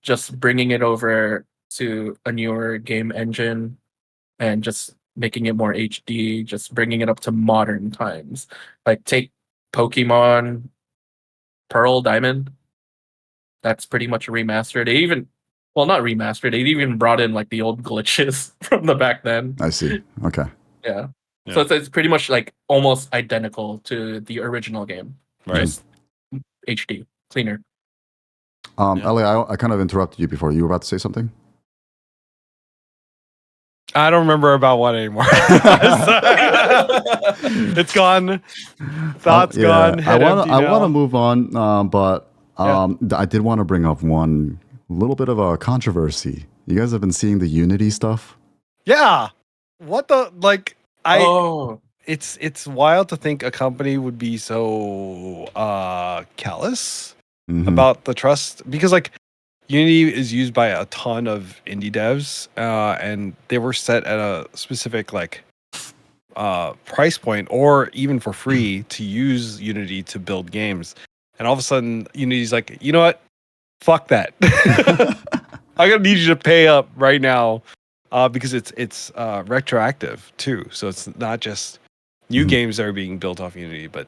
just bringing it over to a newer game engine and just making it more HD, just bringing it up to modern times. Like take Pokemon Pearl Diamond. That's pretty much a remaster. Not remastered. They even brought in like the old glitches from the back then. I see. Okay. Yeah. Yeah. So it's pretty much like almost identical to the original game. Right. Just HD, cleaner. Yeah. Ellie, I kind of interrupted you before. You were about to say something? I don't remember about what anymore. It's gone. Thoughts gone. I Head want empty to now. move on, but I did want to bring up one little bit of a controversy. You guys have been seeing the Unity stuff? Yeah. What the like? Oh, It's wild to think a company would be so callous Mhm. about the trust, because like Unity is used by a ton of indie devs, and they were set at a specific like price point or even for free to use Unity to build games. And all of a sudden Unity's like, you know what? Fuck that. I'm gonna need you to pay up right now, because it's retroactive too. So it's not just new Mhm. games that are being built off Unity, but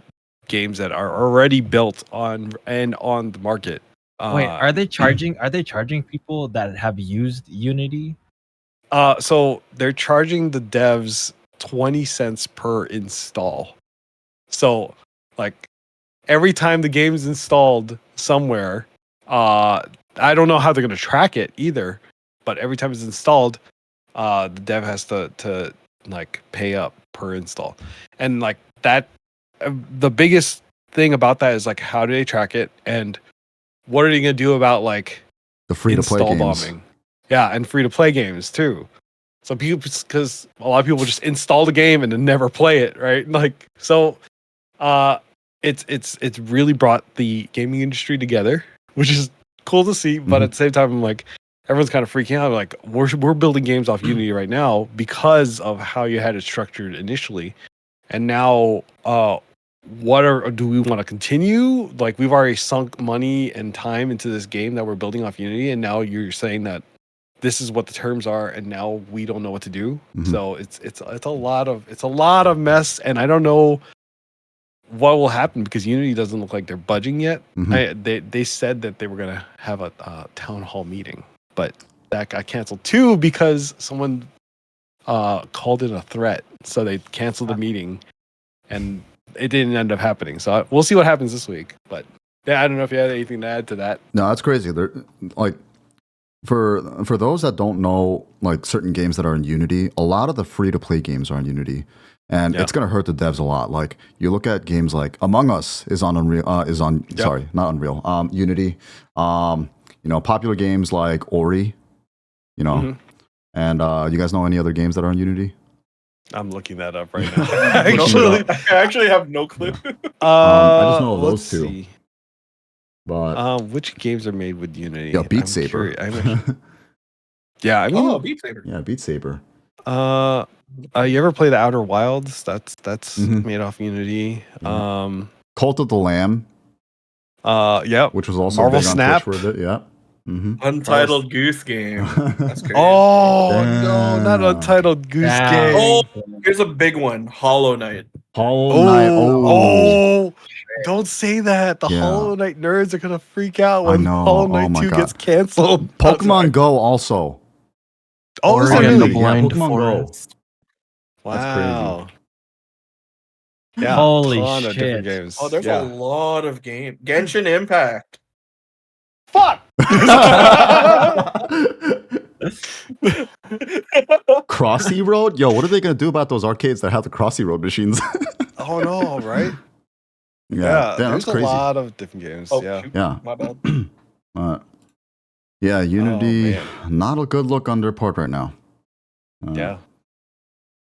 games that are already built on the market. Wait, are they charging people that have used Unity? So they're charging the devs 20 cents per install. So like every time the game's installed somewhere, I don't know how they're gonna track it either, but every time it's installed, the dev has to like pay up per install. And like that, the biggest thing about that is like how do they track it, and what are they gonna do about like The free to play install games. bombing? Yeah, and free to play games too. So people, because a lot of people just install the game and then never play it, right? Like so, it's really brought the gaming industry together, which is cool to see. But at the same time, I'm like, everyone's kind of freaking out. Like we're building games off Unity right now because of how you had it structured initially, and now do we want to continue? Like we've already sunk money and time into this game that we're building off Unity, and now you're saying that this is what the terms are, and now we don't know what to do. So it's a lot of mess, and I don't know what will happen because Unity doesn't look like they're budging yet. They said that they were gonna have a town hall meeting, but that got canceled too because someone called it a threat, so they canceled the meeting, and it didn't end up happening. So we'll see what happens this week. But yeah, I don't know if you had anything to add to that. No, that's crazy. They're like for those that don't know, like certain games that are in Unity, a lot of the free to play games are in Unity, and it's gonna hurt the devs a lot. Like you look at games like Among Us is on Unreal, sorry, not Unreal, Unity. You know, popular games like Ori, you know, and you guys know any other games that are in Unity? I'm looking that up right now. I actually have no clue. I just know of those let's two. see. But Which games are made with Unity? yeah, Beat I'm Saber. Yeah, I mean, Beat Saber. Yeah, Beat Saber. you ever play the Outer Wilds? That's made off Unity. Cult of the Lamb, Yeah, which was also Marvel big on Snap. Twitch with it. Yeah. Untitled Goose Game. That's crazy. Oh no, Damn. not Untitled Goose Damn. Game. Oh, here's a big one. Hollow Knight. Hollow Knight. Oh, don't say that. The Yeah. Hollow Knight nerds are gonna freak out when know. Hollow Oh Knight my 2 God. gets canceled. Pokemon Go also. Oh, is it Ori and the really? Blind Pokemon Go. Forest. That's crazy. Wow. Yeah, Holy ton of different shit. games. Oh, there's yeah. a lot of game. Genshin Impact. Fuck. Crossy Road? Yo, what are they gonna do about those arcades that have the Crossy Road machines? Oh no, right? Damn, there's that's crazy. a lot of different games. Oh, Yeah. shoot, Yeah. my bad. Yeah, Unity, man. not a good look on their part right now. Yeah.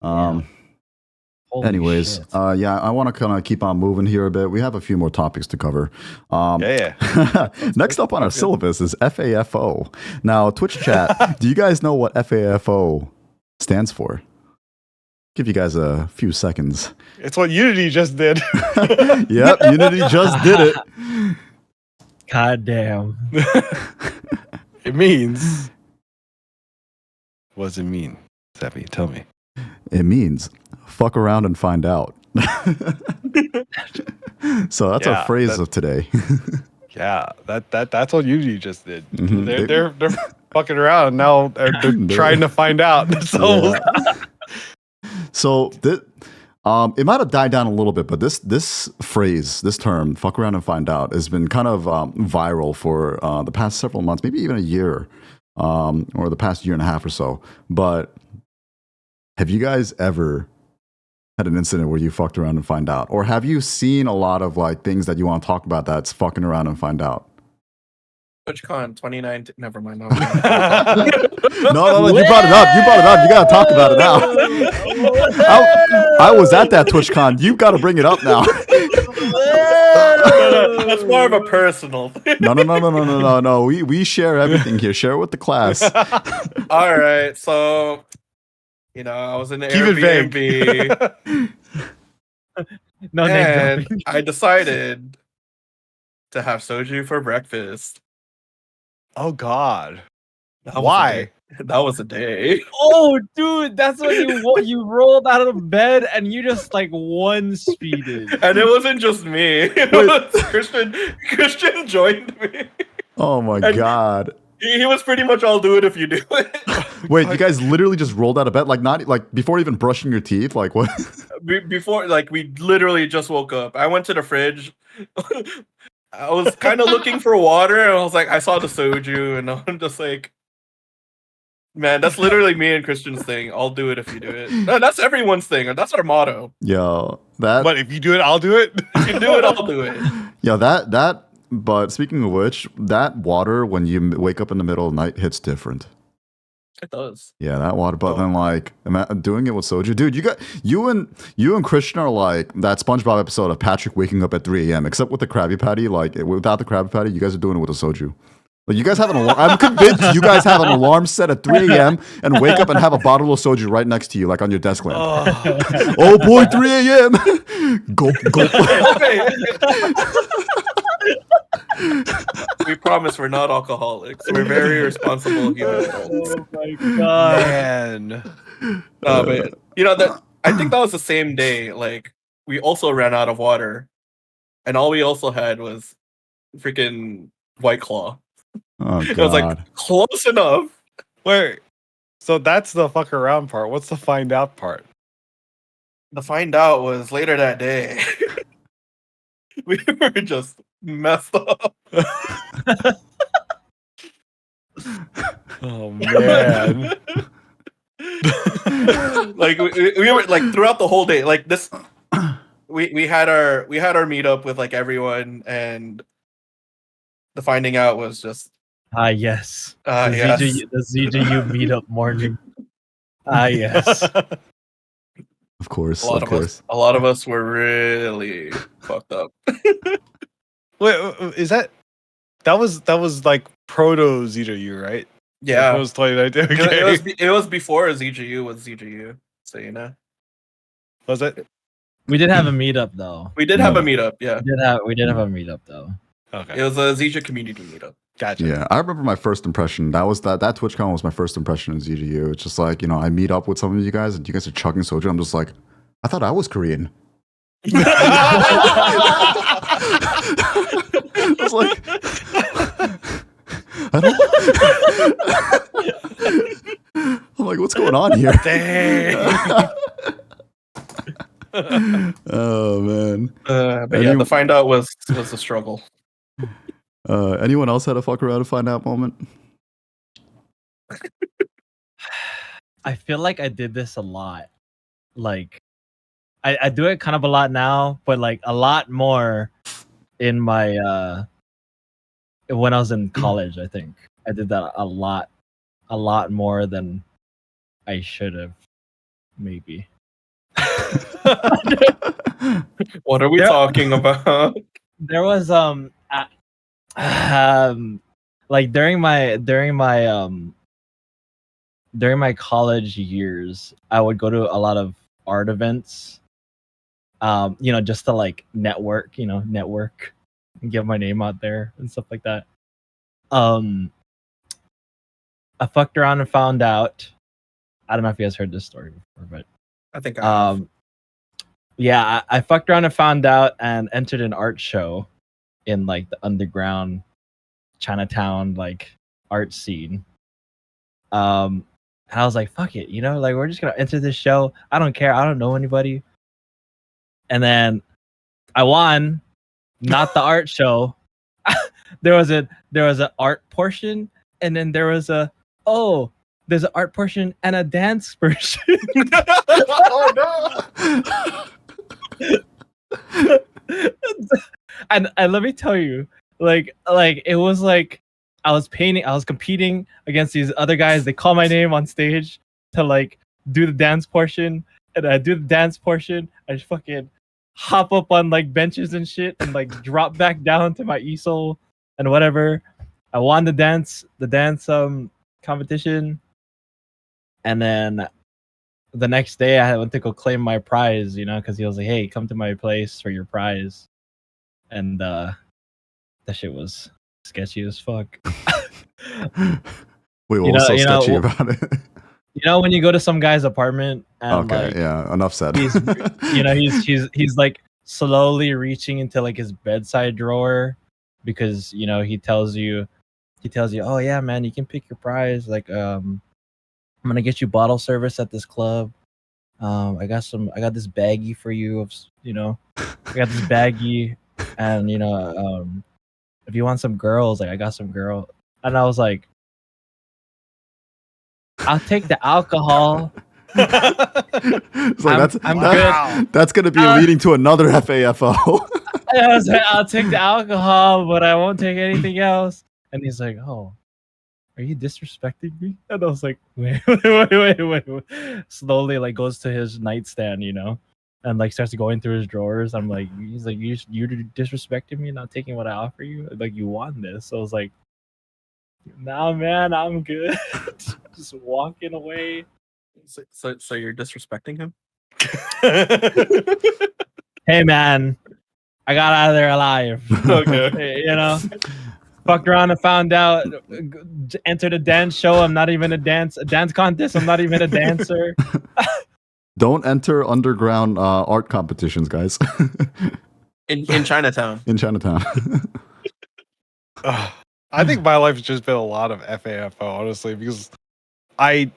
Holy Anyways, shit. yeah, I want to kind of keep on moving here a bit. We have a few more topics to cover. Yeah. Next up on our syllabus is FAFO. Now, Twitch chat, do you guys know what FAFO stands for? Give you guys a few seconds. It's what Unity just did. Yep, Unity just did it. God damn. It means. What does it mean? Sepy, tell me. It means fuck around and find out. So that's our Yeah, phrase of today. Yeah, that's what Unity just did. Mhm. They're fucking around and now they're trying to find out. So So it might have died down a little bit, but this phrase, this term, "fuck around and find out," has been kind of viral for the past several months, maybe even a year, or the past year and a half or so. But have you guys ever had an incident where you fucked around and find out, or have you seen a lot of like things that you want to talk about that's fucking around and find out? TwitchCon 2019. Never mind. No, No, you brought it up. You gotta talk about it now. I was at that TwitchCon. You got to bring it up now. That's more of a personal thing. No. We share everything here. Share it with the class. All right. So, I was in the keep it Airbnb vague. No name and dropping. I decided to have soju for breakfast. Oh God. That was Why? a day. That was a day. Oh, dude, that's when you rolled out of bed and you just like one speeded. And it wasn't just me. It was Christian. Christian joined me. Oh my And- god. He was pretty much, I'll do it if you do it. Wait, you guys literally just rolled out of bed, like not like before even brushing your teeth, like what? Before, like, we literally just woke up. I went to the fridge. I was kind of looking for water, and I was like, I saw the soju, and I'm just like, man, that's literally me and Christian's thing. I'll do it if you do it. No, that's everyone's thing. That's our motto. Yo, that. But if you do it, I'll do it. If you do it, I'll do it. Yeah, that. But speaking of which, that water when you wake up in the middle of the night hits different. It does. Yeah, that water. But then, like, doing it with soju, dude. You and Christian are like that SpongeBob episode of Patrick waking up at 3 a.m. Except with the Krabby Patty, like without the Krabby Patty, you guys are doing it with a soju. Like, you guys have an alarm. I'm convinced you guys have an alarm set at 3 a.m. and wake up and have a bottle of soju right next to you, like on your desk lamp. Oh boy, 3 a.m. Gulp, gulp. We promise we're not alcoholics. We're very responsible human adults. Oh my god. Man. But you know that I think that was the same day. Like, we also ran out of water, and all we also had was freaking White Claw. Oh It was like god. close enough. Wait. So that's the fuck around part. What's the find out part? The find out was later that day. We were just messed up. Oh man. Like we were like throughout the whole day. Like this, we had our meetup with like everyone, and the finding out was just Yes. yes. The ZJU meetup morning. Yes. Of course, A lot of us were really fucked up. Wait, is that was like proto ZJU, right? Yeah, It was 2019. Okay. it was before ZJU was ZJU. So you know, Was it? We did have a meetup though. we did have a meetup. Yeah, We did have a meetup though. Okay. it was a ZJ community meetup. Gotcha. Yeah, I remember my first impression. That TwitchCon was my first impression in ZGU. It's just like, I meet up with some of you guys and you guys are chugging soju. I'm just like, I thought I was Korean. I was like, I don't. I'm like, what's going on here? Dang. Oh man. But yeah, the find out was a struggle. Anyone else had a fuck around to find out moment? I feel like I did this a lot. Like, I do it kind of a lot now, but like a lot more in my when I was in college. I think I did that a lot more than I should have, maybe. What are we talking about? There was like during my college years, I would go to a lot of art events, just to like network and get my name out there and stuff like that. I fucked around and found out. I don't know if you guys heard this story before, but I think I have. yeah, I fucked around and found out and entered an art show in like the underground Chinatown like art scene. And I was like, fuck it, like we're just gonna enter this show. I don't care. I don't know anybody. And then I won, not the art show. There was an art portion, and then there's an art portion and a dance portion. Oh no! and let me tell you, like it was like I was competing against these other guys. They call my name on stage to like do the dance portion, and I do the dance portion. I just fucking hop up on like benches and shit, and like drop back down to my easel and whatever. I won the dance competition, and then the next day I went to go claim my prize, because he was like, "Hey, come to my place for your prize," and that shit was sketchy as fuck. Wait, what was so sketchy about it? When you go to some guy's apartment and yeah, enough said. He's like slowly reaching into like his bedside drawer because he tells you, oh yeah, man, you can pick your prize, like I'm gonna get you bottle service at this club. I got this baggie for you. I got this baggie, and if you want some girls, like I got some girl. And I was like, I'll take the alcohol. It's like I'm that's gonna be leading to another FAFO. I was like, I'll take the alcohol, but I won't take anything else. And he's like, oh, are you disrespecting me? And I was like, wait. Slowly, like, goes to his nightstand, and like starts going through his drawers. I'm like, he's like, you disrespecting me, not taking what I offer you. Like, you want this? So I was like, nah, man, I'm good. Just walking away. So you're disrespecting him? Hey, man, I got out of there alive. Okay. Fucked around and found out. Entered a dance show. I'm not even a dance contest. I'm not even a dancer. Don't enter underground art competitions, guys. In Chinatown. In Chinatown. I think my life has just been a lot of FAFO, honestly, because I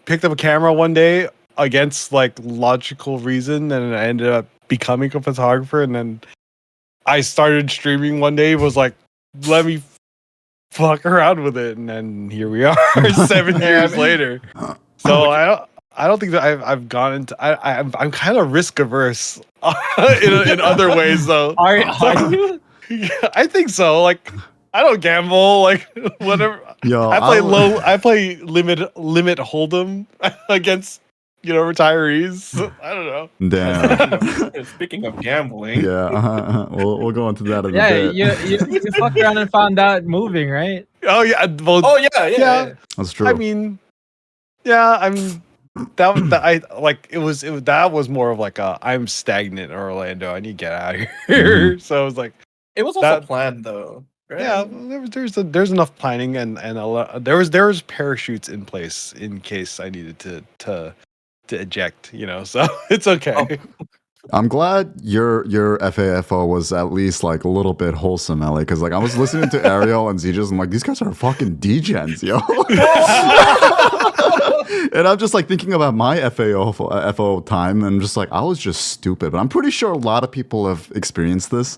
picked up a camera one day against like logical reason, and I ended up becoming a photographer, and then I started streaming one day, was like, let me fuck around with it, and then here we are 7 years later. So I don't think that I've gone into I'm kind of risk averse in other ways though. Are you? Yeah, I think so. Like, I don't gamble. Like, whatever. Yo, I play limit hold'em against retirees. I don't know. Damn. Speaking of gambling. Yeah. We'll go into that in a bit. You fucked around and found out moving, right? Oh yeah. Well, Oh yeah. That's true. I mean, yeah. I mean, that was more of like I'm stagnant in Orlando. I need to get out of here. Mm-hmm. So I was like, It was also planned though. Right? yeah, there's enough planning and a lot, there was parachutes in place in case I needed to eject, so it's okay. Oh. I'm glad your FAFO was at least like a little bit wholesome, Ellie, because like I was listening to Ariel and ZJ's, and I'm like, these guys are fucking degens, yo. And I'm just like thinking about my FO time, and I'm just like, I was just stupid, but I'm pretty sure a lot of people have experienced this.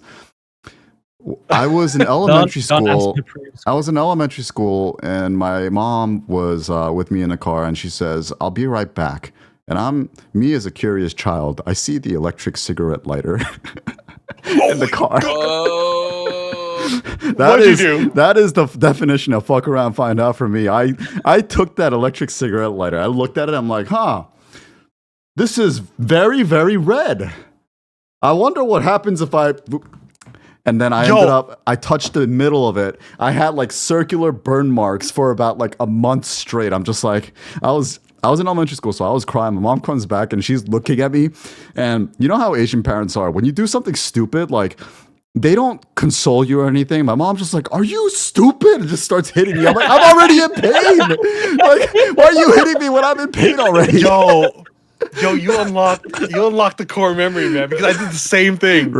I was in elementary school. I was in elementary school, and my mom was with me in the car, and she says, "I'll be right back." And me as a curious child, I see the electric cigarette lighter in the car. What'd you do? That is the definition of fuck around, find out for me. I took that electric cigarette lighter. I looked at it. I'm like, this is very, very red. I wonder what happens if I... And then I touched the middle of it. I had like circular burn marks for about like a month straight. I'm just like, I was in elementary school, so I was crying. My mom comes back and she's looking at me. And you know how Asian parents are. When you do something stupid, like, they don't console you or anything. My mom's just like, "Are you stupid?" And just starts hitting me. I'm like, "I'm already in pain. Like, why are you hitting me when I'm in pain already?" Yo, you unlocked the core memory, man, because I did the same thing.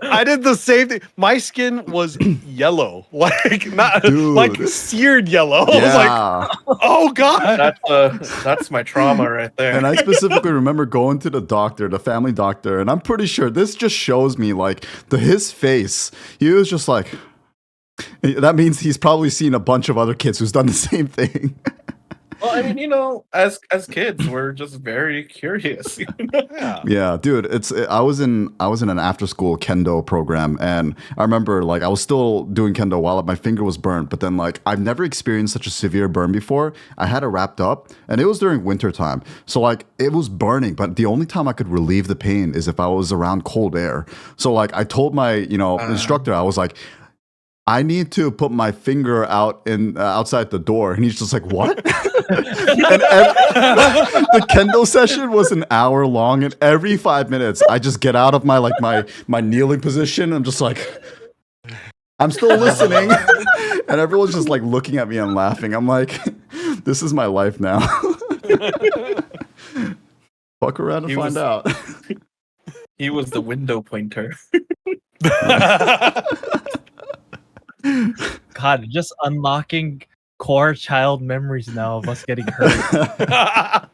I did the same thing. My skin was yellow, like like seared yellow. Yeah. I was like, oh god, that's my trauma right there. And I specifically remember going to the doctor, the family doctor, and I'm pretty sure this just shows me like his face. He was just like, that means he's probably seen a bunch of other kids who's done the same thing. Well, I mean, as kids, we're just very curious. Yeah, dude. I was in an after school kendo program, and I remember like I was still doing kendo while my finger was burnt. But then like I've never experienced such a severe burn before. I had it wrapped up, and it was during winter time, so like it was burning. But the only time I could relieve the pain is if I was around cold air. So like I told my instructor, I was like, I need to put my finger out outside the door, and he's just like, "What?" And the kendo session was an hour long, and every 5 minutes, I just get out of my kneeling position. I'm just like, I'm still listening, and everyone's just like looking at me and laughing. I'm like, this is my life now. Fuck around and find out. He was the window pointer. God, just unlocking core child memories now of us getting hurt.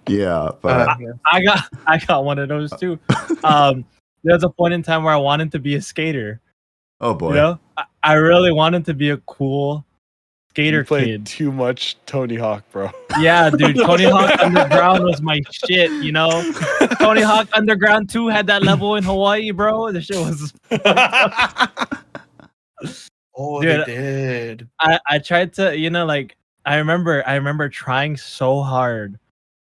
Yeah, but I got one of those too. There's a point in time where I wanted to be a skater. oh boy. You know, I really wanted to be a cool skater You played kid. too much Tony Hawk, bro. Yeah, dude, Tony Hawk Underground was my shit, you know? Tony Hawk Underground 2 had that level in Hawaii, bro. The shit was Oh, Dude, they did. I tried to, you know, like I remember trying so hard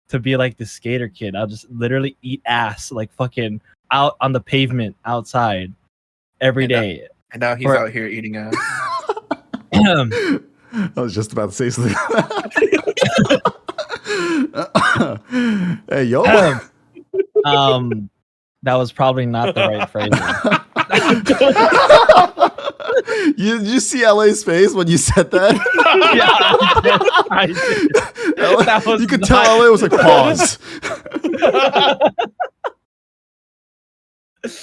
to be like the skater kid. I'll just literally eat ass like fucking out on the pavement outside every day. And now he's For- out here eating ass. I was just about to say something. Hey, yo. That was probably not the right phrase. Did you see LA's face when you said that? Yeah, I did. That was you could not- tell LA was like, pause.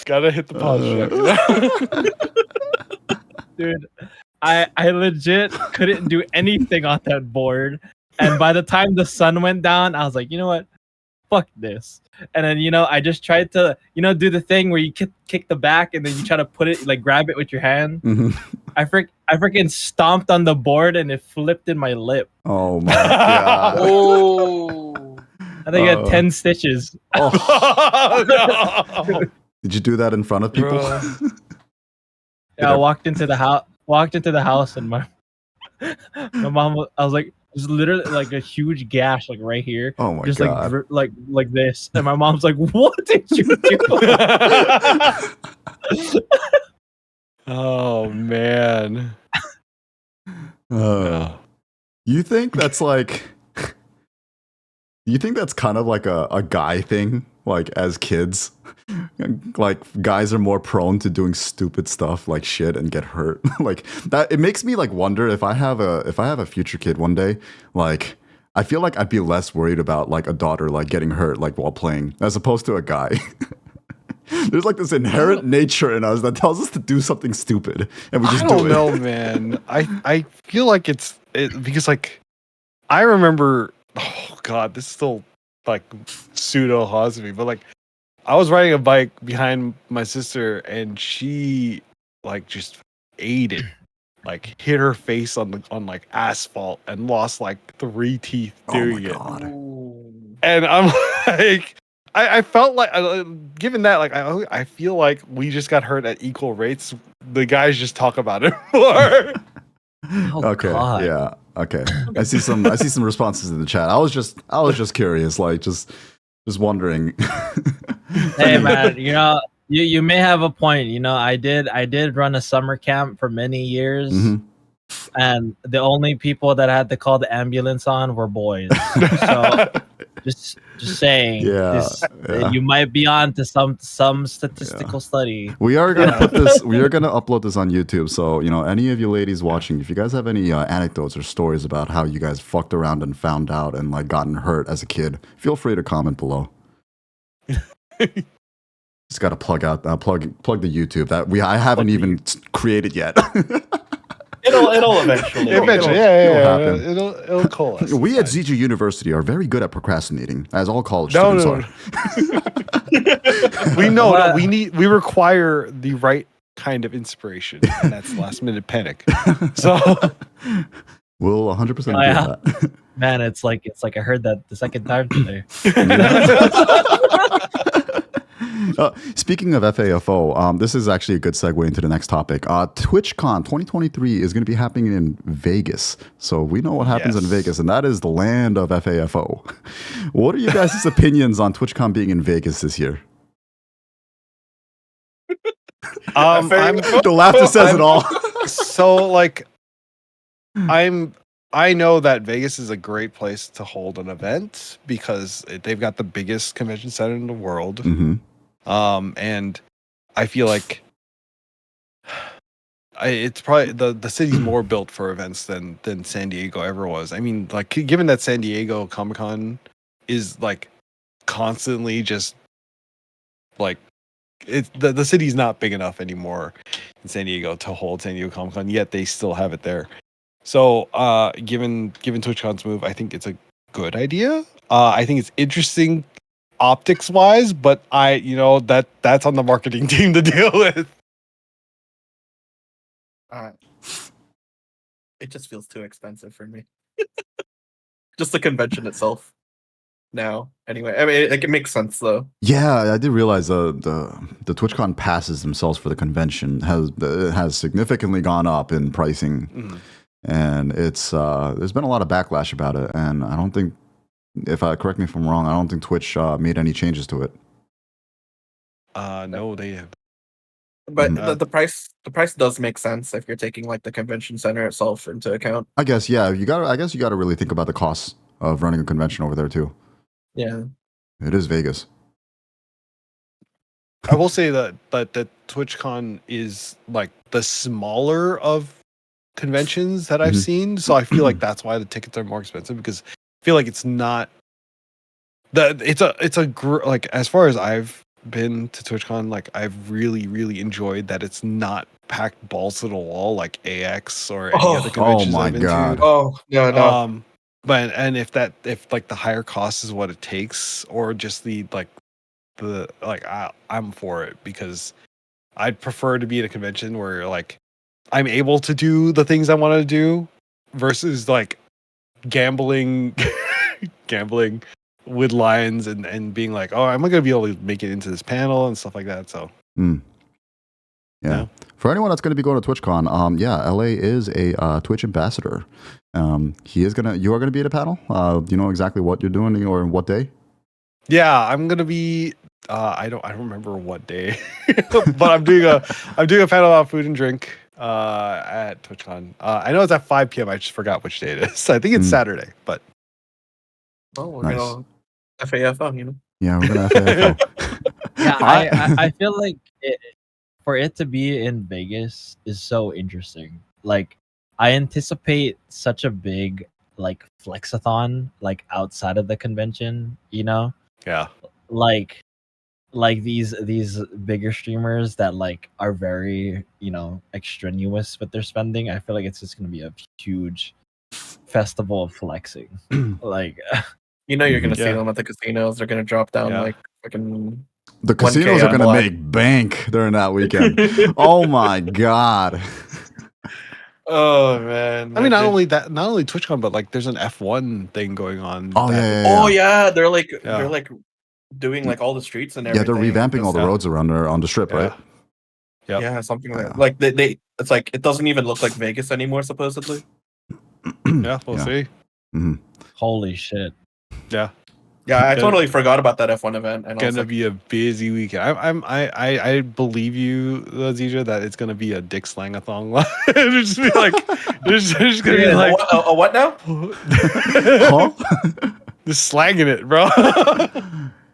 Gotta hit the pause button. Dude, I legit couldn't do anything on that board. And by the time the sun went down, I was like, you know what? Fuck this. And then, you know, I just tried to, you know, do the thing where you kick the back and then you try to put it, like grab it with your hand. Mhm. I freaking stomped on the board and it flipped in my lip. Oh my god. Oh. I think I had 10 stitches. Oh, Oh, no. did you do that in front of people? Bro. Yeah, I walked into the house and my mom, I was like, there's literally like a huge gash like right here. Oh my Just god. like this. And my mom's like, what did you do? Oh man. You think that's like you think that's kind of like a guy thing, like as kids? Like guys are more prone to doing stupid stuff like shit and get hurt. Like that it makes me like wonder if I have a future kid one day, like I feel like I'd be less worried about like a daughter like getting hurt like while playing as opposed to a guy. There's like this inherent nature in us that tells us to do something stupid and we just I do don't it. know, man. I feel like it's because like I remember. Oh god, this is still like pseudo haunts me, but like I was riding a bike behind my sister and she like just ate it, like hit her face on like asphalt and lost like 3 teeth doing it. God. And I'm like, I felt like, given that, like, I feel like we just got hurt at equal rates. The guys just talk about it more. Oh, Okay. God. Yeah. Okay. I see some responses in the chat. I was just curious, like just wondering. Hey man, you know, you may have a point. You know, I did run a summer camp for many years, Mhm. and the only people that I had to call the ambulance on were boys. So just saying, Yeah, yeah. you might be on to some statistical study. We are gonna put this. We are gonna upload this on YouTube. So you know, any of you ladies watching, if you guys have any anecdotes or stories about how you guys fucked around and found out and like gotten hurt as a kid, feel free to comment below. Just gotta plug the YouTube that I haven't even created yet. It'll eventually. Eventually, it'll happen. It'll coalesce. We at ZJA University are very good at procrastinating, as all college No, students no, are. we know What? we require the right kind of inspiration, and that's last minute panic. So We'll 100% do yeah. that. Man, it's like I heard that the second time today. Speaking of FAFO, this is actually a good segue into the next topic. TwitchCon 2023 is going to be happening in Vegas. So we know what happens in Yes. Vegas, and that is the land of FAFO. What are you guys' opinions on TwitchCon being in Vegas this year? The laughter says it all. So like I know that Vegas is a great place to hold an event because they've got the biggest convention center in the world. hmm And I feel like it's probably the city's more built for events than San Diego ever was. I mean, like given that San Diego Comic-Con is like constantly just like the city's not big enough anymore in San Diego to hold San Diego Comic-Con, yet they still have it there. So, given TwitchCon's move, I think it's a good idea. I think it's interesting optics wise, but that's on the marketing team to deal with. It just feels too expensive for me. Just the convention itself. Now, anyway, I mean, it makes sense though. Yeah, I did realize the TwitchCon passes themselves for the convention has significantly gone up in pricing, and it's there's been a lot of backlash about it, and I don't think, correct me if I'm wrong, I don't think Twitch made any changes to it. No, they have. But the price does make sense if you're taking like the convention center itself into account. I guess you gotta really think about the costs of running a convention over there too. Yeah, it is Vegas. I will say that TwitchCon is like the smaller of conventions that I've seen, so I feel like that's why the tickets are more expensive, because I feel like it's not that like, as far as I've been to TwitchCon, like I've really enjoyed that it's not packed balls to the wall like AX or any other conventions I've been to. Oh no. But if like the higher cost is what it takes, or just I'm for it, because I'd prefer to be at a convention where like I'm able to do the things I want to do versus like gambling with lines and being like, oh, I'm not gonna be able to make it into this panel and stuff like that. So yeah. For anyone that's going to be going to TwitchCon, LA is a Twitch ambassador. You are going to be at a panel. Do you know exactly what you're doing or what day? Yeah, I'm gonna be. I don't remember what day, but I'm doing a panel on food and drink at TwitchCon. I know it's at 5 p.m. I just forgot which day it is. I think it's Saturday, but we're nice. gonna FAFO, you know. Yeah, we're gonna FAFO. Yeah, I feel like for it to be in Vegas is so interesting. Like, I anticipate such a big like flexathon like outside of the convention, you know? Yeah. Like these bigger streamers that like are very, you know, extraneous with their spending. I feel like it's just gonna be a huge festival of flexing. Like, you know, you're gonna see them at the casinos. They're gonna drop down like fucking. The casinos are gonna make bank during that weekend. Oh my god. Oh man. I mean, not only TwitchCon, but like there's an F1 thing going on. Oh yeah. They're like doing like all the streets and everything. Yeah, they're revamping all the roads around there on the strip, right? Yeah, something like that. Like they it's like it doesn't even look like Vegas anymore, supposedly. Yeah, we'll see. Mm-hmm. Holy shit. Yeah. Yeah, I totally forgot about that F1 event. And gonna be a busy weekend. I believe you, ZJA, that it's gonna be a dick slangathon. It's just be like, there's gonna be like a what now? Just slanging it, bro.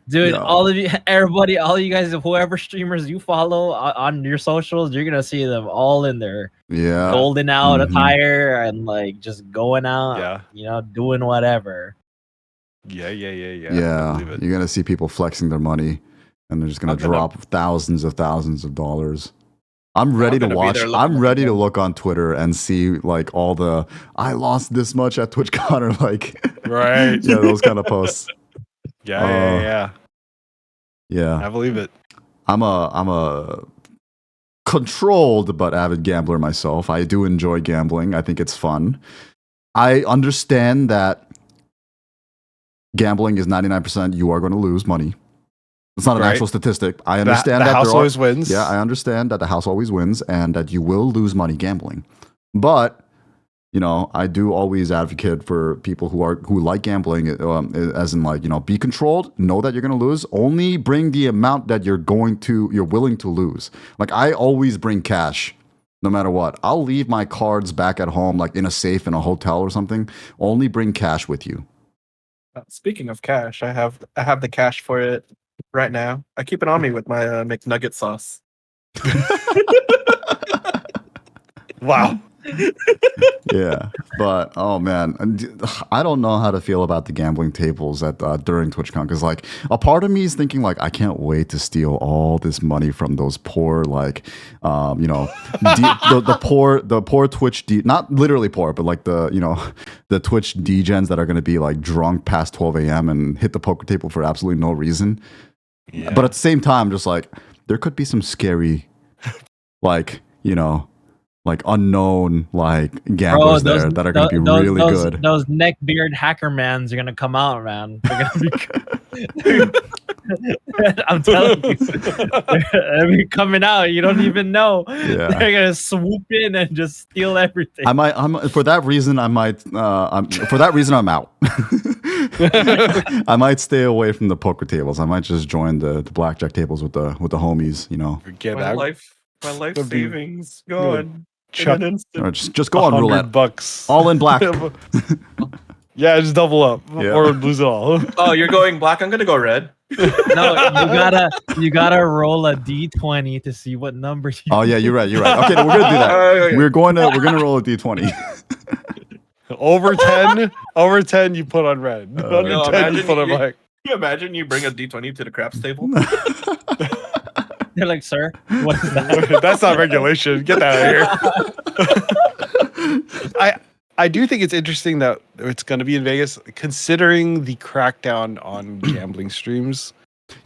Dude, all of you, everybody, all of you guys, whoever streamers you follow on your socials, you're gonna see them all in their golden out attire and like just going out, you know, doing whatever. Yeah. You're gonna see people flexing their money, and they're just gonna drop thousands of dollars. I'm ready to watch. I'm ready to look on Twitter and see like all the I lost this much at TwitchCon or like right. Yeah, those kind of posts. Yeah. I believe it. I'm a controlled but avid gambler myself. I do enjoy gambling. I think it's fun. I understand that gambling is 99% you are going to lose money. It's not an actual statistic. I understand that the house always wins. Yeah, I understand that the house always wins and that you will lose money gambling. But you know, I do always advocate for people who like gambling, as in like, you know, be controlled. Know that you're going to lose. Only bring the amount that you're willing to lose. Like I always bring cash, no matter what. I'll leave my cards back at home, like in a safe in a hotel or something. Only bring cash with you. Speaking of cash, I have the cash for it right now. I keep it on me with my McNugget sauce. Wow. Yeah, but oh man, I don't know how to feel about the gambling tables at during TwitchCon, because like a part of me is thinking like I can't wait to steal all this money from those poor the poor Twitch not literally poor, but like the Twitch degens that are going to be like drunk past 12 a.m. and hit the poker table for absolutely no reason. Yeah. But at the same time, just like there could be some scary, like like unknown like gamblers there that are going to be really good. Those neckbeard hacker mans are gonna come out, man. They're gonna be. I'm telling you, they're be coming out. You don't even know. Yeah. They're gonna swoop in and just steal everything. For that reason, I'm out. I might stay away from the poker tables. I might just join the blackjack tables with the homies. Forget My that. life Would be savings gone. Chuck- In an instant. Or just go on roulette. $100. All in black. Yeah, just double up Yeah. or lose it all. Oh, you're going black. I'm gonna go red. No, you gotta roll a d20 to see what number you. Oh yeah, you're right. Okay, we're gonna do that. Okay. We're gonna roll a d20. Over 10, you put on red. Under No, 10, you put on imagine black. Can you imagine you bring a D20 to the craps table? They're like, sir, what is that? That's not regulation. Get that out of here. I do think it's interesting that it's going to be in Vegas, considering the crackdown on gambling streams.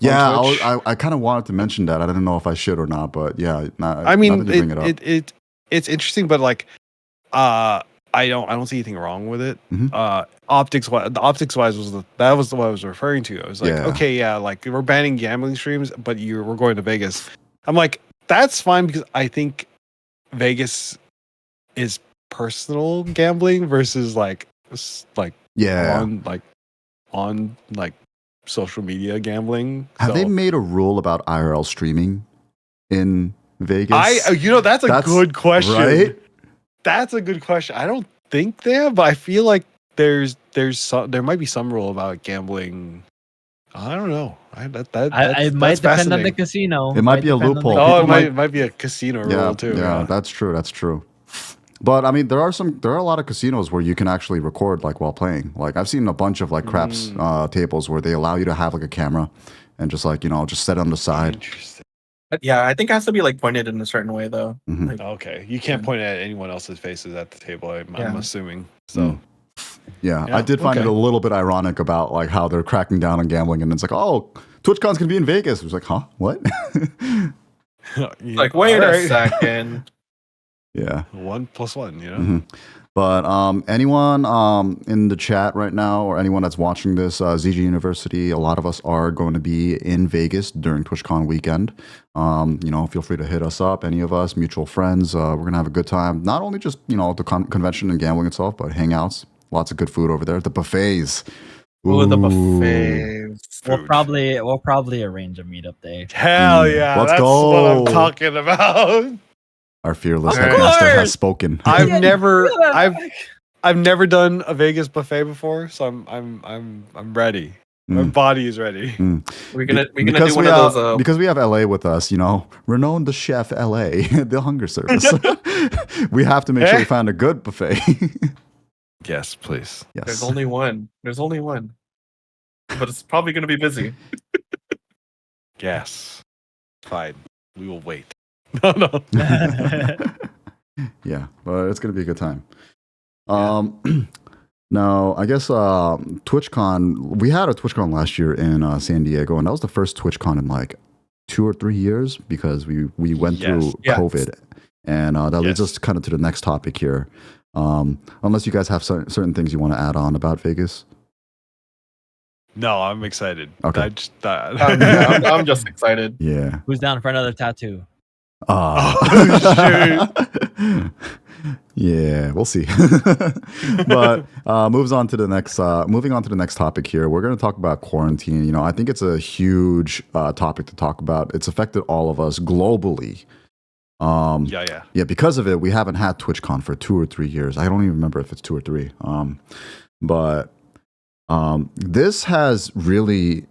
Yeah, on Twitch. I kind of wanted to mention that. I didn't know if I should or not, but yeah. I mean, now that you bring it up. it's interesting, but like, I don't see anything wrong with it. Mhm. Optics wise was what I was referring to. I was like, Yeah. okay, yeah, like we're banning gambling streams, but we're going to Vegas. I'm like, that's fine because I think Vegas is personal gambling versus Yeah. on social media gambling. Have they So made a rule about IRL streaming in Vegas? that's a good question. Right? That's a good question. I don't think they have, but I feel like there might be some rule about gambling. I don't know. It might depend on the casino. It might be a depend on the loophole. Oh, People it might be a casino rule too. Yeah, that's true. But I mean, there are a lot of casinos where you can actually record like while playing. Like I've seen a bunch of like craps tables where they allow you to have like a camera and just like just set it on the side. Interesting. Yeah, I think it has to be like pointed in a certain way though. Mhm. Like, Okay, you can't point at anyone else's faces at the table. I'm Yeah. assuming. So Mm. Yeah, Yeah, I did find it okay. a little bit ironic about like how they're cracking down on gambling, and it's like, oh, TwitchCon's gonna be in Vegas. It was like, huh, what? like wait Alright. a second. Yeah. 1 + 1, Mhm. But anyone in the chat right now, or anyone that's watching this, ZJA University, a lot of us are going to be in Vegas during TwitchCon weekend. Feel free to hit us up, any of us, mutual friends. We're gonna have a good time. Not only just the convention and gambling itself, but hangouts. Lots of good food over there. The buffets. Ooh, the Ooh. buffets. We'll Food. probably arrange a meetup day. Hell yeah, Let's that's go. what I'm talking about. Our fearless Of headmaster has course. spoken. I've never done a Vegas buffet before, so I'm ready. My Mm. body is ready. We're gonna do Because one we of those. have, because we have LA with us, renowned the chef LA, the hunger service. We have to make sure we find a good buffet. Yes, please. Yes. There's only one. But it's probably gonna be busy. Yes. Fine. We will wait. No. Yeah, but it's gonna be a good time. Now I guess TwitchCon. We had a TwitchCon last year in San Diego, and that was the first TwitchCon in like 2 or 3 years because we went through Yes. COVID, and that leads Yes. us kind of to the next topic here. Unless you guys have certain things you want to add on about Vegas. No, I'm excited. Okay. I just I'm just excited. Yeah. Who's down for another tattoo? Oh, Yeah, we'll see. But moving on to the next topic here, we're going to talk about quarantine. I think it's a huge topic to talk about. It's affected all of us globally. yeah. Because of it, we haven't had TwitchCon for 2 or 3 years. I don't even remember if it's 2 or 3. But this has really,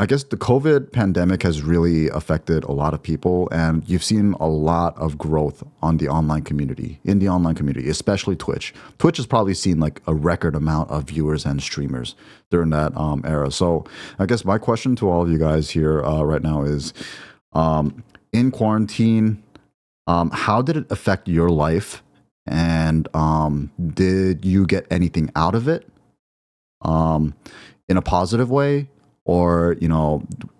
I guess the COVID pandemic has really affected a lot of people, and you've seen a lot of growth on the online community, especially Twitch. Twitch has probably seen like a record amount of viewers and streamers during that era. So I guess my question to all of you guys here right now is, in quarantine, how did it affect your life? And did you get anything out of it in a positive way? Or,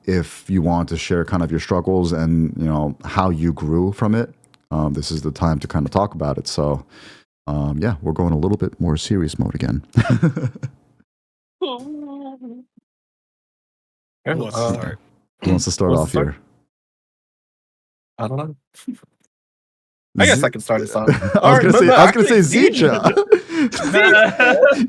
if you want to share kind of your struggles and, how you grew from it, this is the time to kind of talk about it. So, yeah, we're going a little bit more serious mode again. Who wants to start? Who wants to start off here? I don't know. I guess I can start this off. I was gonna say ZJA.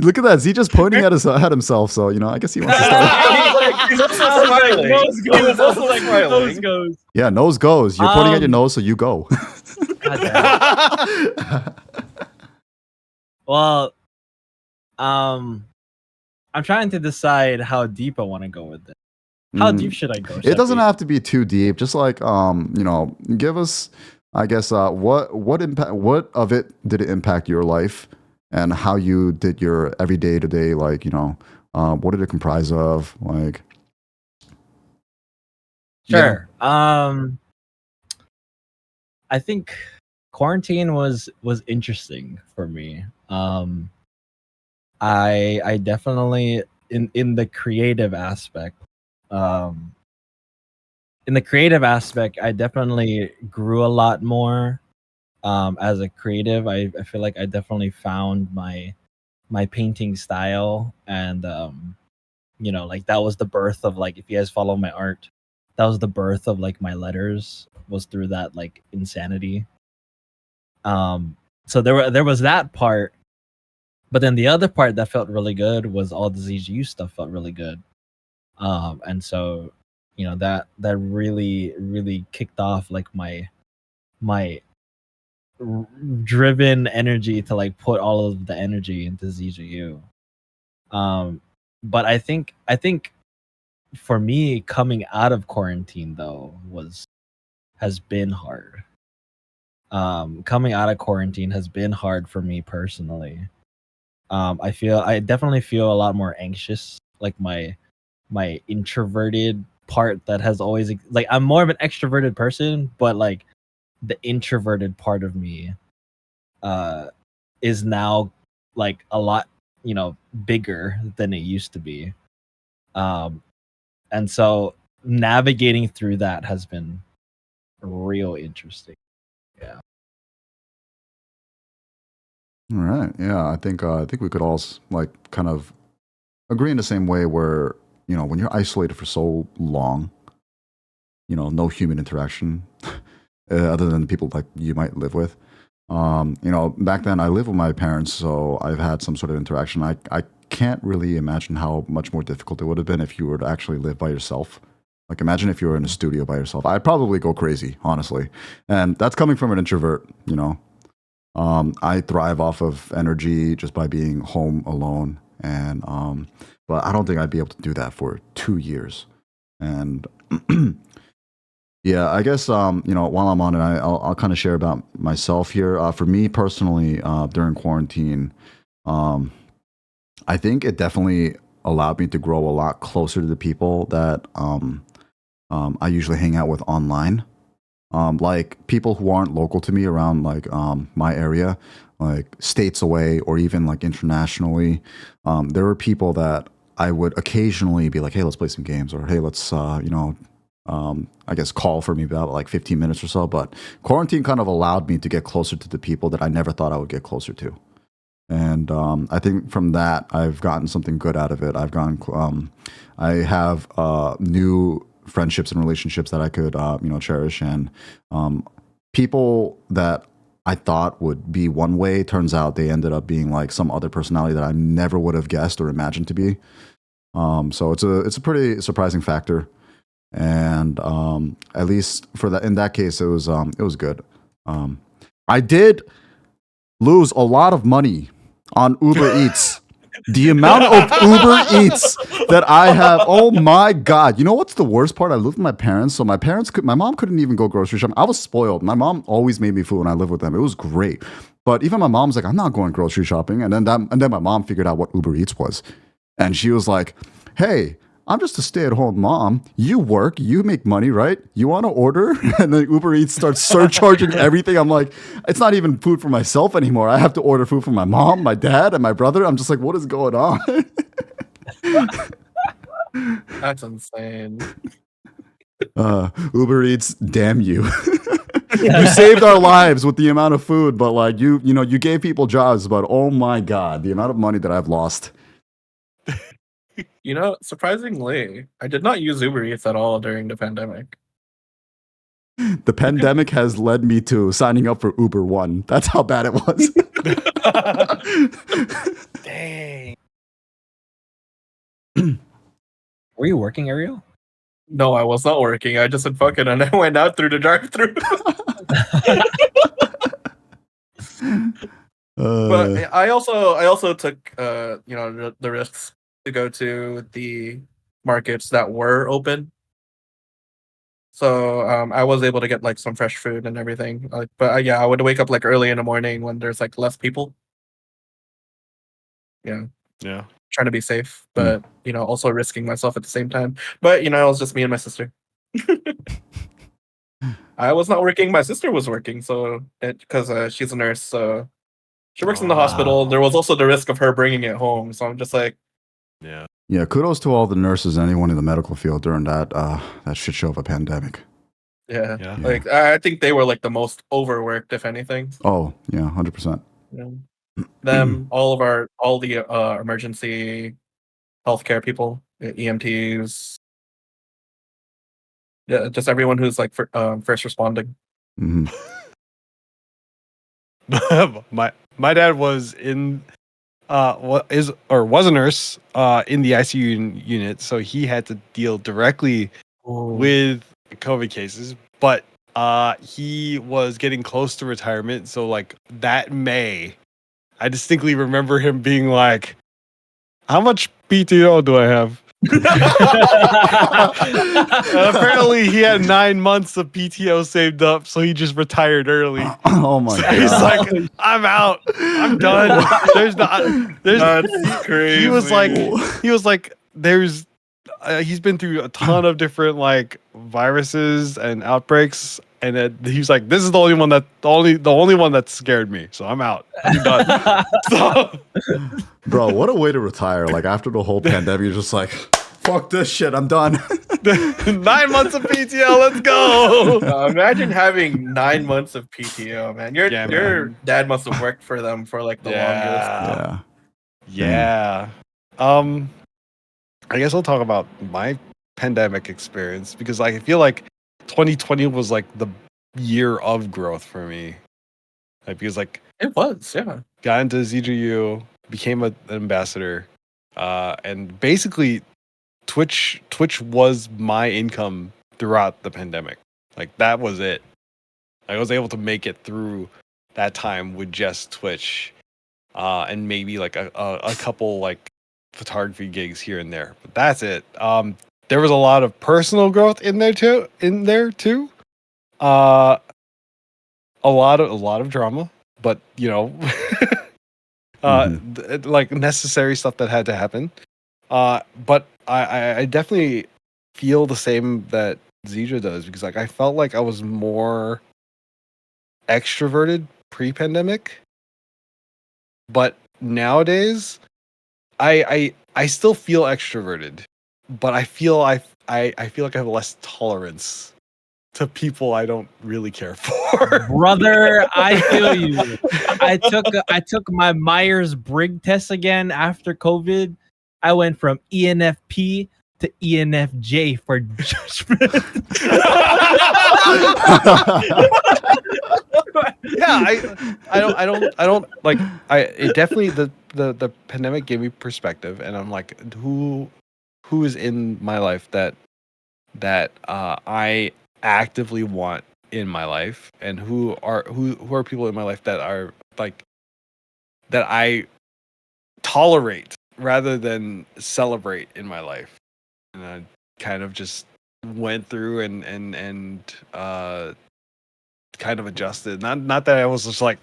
Look at that. ZJA's pointing at himself, so I guess he wants to start. He's also smiling. He was also smiling. Nose goes. Yeah, nose goes. You're pointing at your nose, so you go. Well, I'm trying to decide how deep I want to go with this. How deep should I go? It doesn't have to be too deep. Just like give us, I guess, what impact, what of it did it impact your life, and how you did your everyday to day, like what did it comprise of, like. Sure. Yeah. I think quarantine was interesting for me. I definitely in the creative aspect. In the creative aspect, I definitely grew a lot more as a creative. I feel like I definitely found my painting style, and like that was the birth of, like, if you guys follow my art, that was the birth of like my letters, was through that like insanity. So there was that part, but then the other part that felt really good was all the ZJU stuff felt really good. And so that really kicked off like my driven energy to like put all of the energy into ZJU. But I think for me, coming out of quarantine though has been hard. Coming out of quarantine has been hard for me personally. I definitely feel a lot more anxious. Like my introverted part that has always, like, I'm more of an extroverted person, but like the introverted part of me is now like a lot bigger than it used to be. And so navigating through that has been real interesting. Yeah. All right. Yeah, I think we could all like kind of agree in the same way where when you're isolated for so long, no human interaction other than people like you might live with. Back then I lived with my parents, so I've had some sort of interaction. I can't really imagine how much more difficult it would have been if you were to actually live by yourself. Like, imagine if you were in a studio by yourself. I'd probably go crazy, honestly. And that's coming from an introvert, I thrive off of energy just by being home alone. And but I don't think I'd be able to do that for 2 years. And yeah, I guess while I'm on it, I'll kind of share about myself here. For me personally, during quarantine, I think it definitely allowed me to grow a lot closer to the people that I usually hang out with online. Like people who aren't local to me around like my area, like states away or even like internationally. There were people that I would occasionally be like, hey, let's play some games, or hey, let's I guess call for me about like 15 minutes or so. But quarantine kind of allowed me to get closer to the people that I never thought I would get closer to. And I think from that, I've gotten something good out of it. I have new friendships and relationships that I could, cherish. And people that I thought would be one way, turns out they ended up being like some other personality that I never would have guessed or imagined to be. So it's a pretty surprising factor. And at least for that, in that case, it was good. I did lose a lot of money on Uber Eats The amount of Uber Eats that I have. Oh my God. You know what's the worst part? I lived with my parents. So my mom couldn't even go grocery shopping. I was spoiled. My mom always made me food when I lived with them. It was great. But even my mom's like, I'm not going grocery shopping. And then my mom figured out what Uber Eats was. And she was like, hey, I'm just a stay-at-home mom. You work, you make money, right? You want to order? And then Uber Eats starts surcharging everything. I'm like, it's not even food for myself anymore. I have to order food for my mom, my dad, and my brother. I'm just like, what is going on? That's insane. Uber Eats, damn you. You saved our lives with the amount of food, but like you gave people jobs, but oh my God, the amount of money that I've lost. You know, surprisingly, I did not use Uber Eats at all during the pandemic. The pandemic has led me to signing up for Uber One. That's how bad it was. Dang. Were you working, Ariel? No, I was not working. I just said fuck it, and I went out through the drive-through. But I also took the risks to go to the markets that were open. So I was able to get like some fresh food and everything. But yeah, I would wake up like early in the morning when there's like less people. Yeah, trying to be safe, but also risking myself at the same time. But it was just me and my sister. I was not working. My sister was working, so because she's a nurse, so she works in the hospital. There was also the risk of her bringing it home, so I'm just like, yeah. Kudos to all the nurses, anyone in the medical field during that shit show of a pandemic. Yeah. Like I think they were like the most overworked, if anything. Oh yeah, 100%. Yeah. Them, all the emergency healthcare people, EMTs, yeah, just everyone who's like first responding. Mm-hmm. my dad was in was a nurse in the ICU unit, so he had to deal directly with COVID cases, but he was getting close to retirement, so like that May, I distinctly remember him being like, how much PTO do I have? Apparently he had 9 months of PTO saved up, so he just retired early. Oh my God. He's like, I'm out. I'm done. That's crazy. He was like, he's been through a ton of different like viruses and outbreaks, and he was like, this is the only one that scared me, so I'm out. I'm done. So, bro, what a way to retire. Like after the whole pandemic, you're just like, fuck this shit, I'm done. 9 months of PTO, let's go. Imagine having 9 months of PTO, man. Your dad must have worked for them for like the longest. Yeah. I guess I'll talk about my pandemic experience, because like I feel like 2020 was like the year of growth for me. Like, because like it was, yeah. Got into ZJU, became an ambassador, and basically Twitch was my income throughout the pandemic. Like that was it. I was able to make it through that time with just Twitch, and maybe like a couple like photography gigs here and there, but that's it. There was a lot of personal growth in there too. A lot of drama, but like necessary stuff that had to happen. But I definitely feel the same that ZJ does, because like I felt like I was more extroverted pre-pandemic, but nowadays I still feel extroverted, but I feel like I have less tolerance to people I don't really care for. Brother, I feel you. I took my Myers-Briggs test again after COVID. I went from ENFP to ENFJ for judgment. I don't like. It definitely the pandemic gave me perspective, and I'm like, who is in my life that I actively want in my life, and who are people in my life that are like that I tolerate rather than celebrate in my life. And I kind of just went through and kind of adjusted. Not that I was just like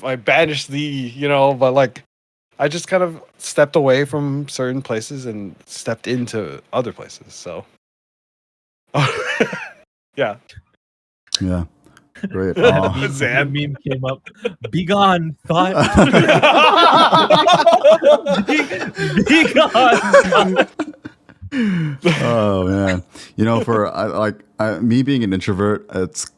I banished but like I just kind of stepped away from certain places and stepped into other places. So yeah. Yeah. Great. The meme came up. Be gone, thought. be gone. Oh man, me being an introvert, it's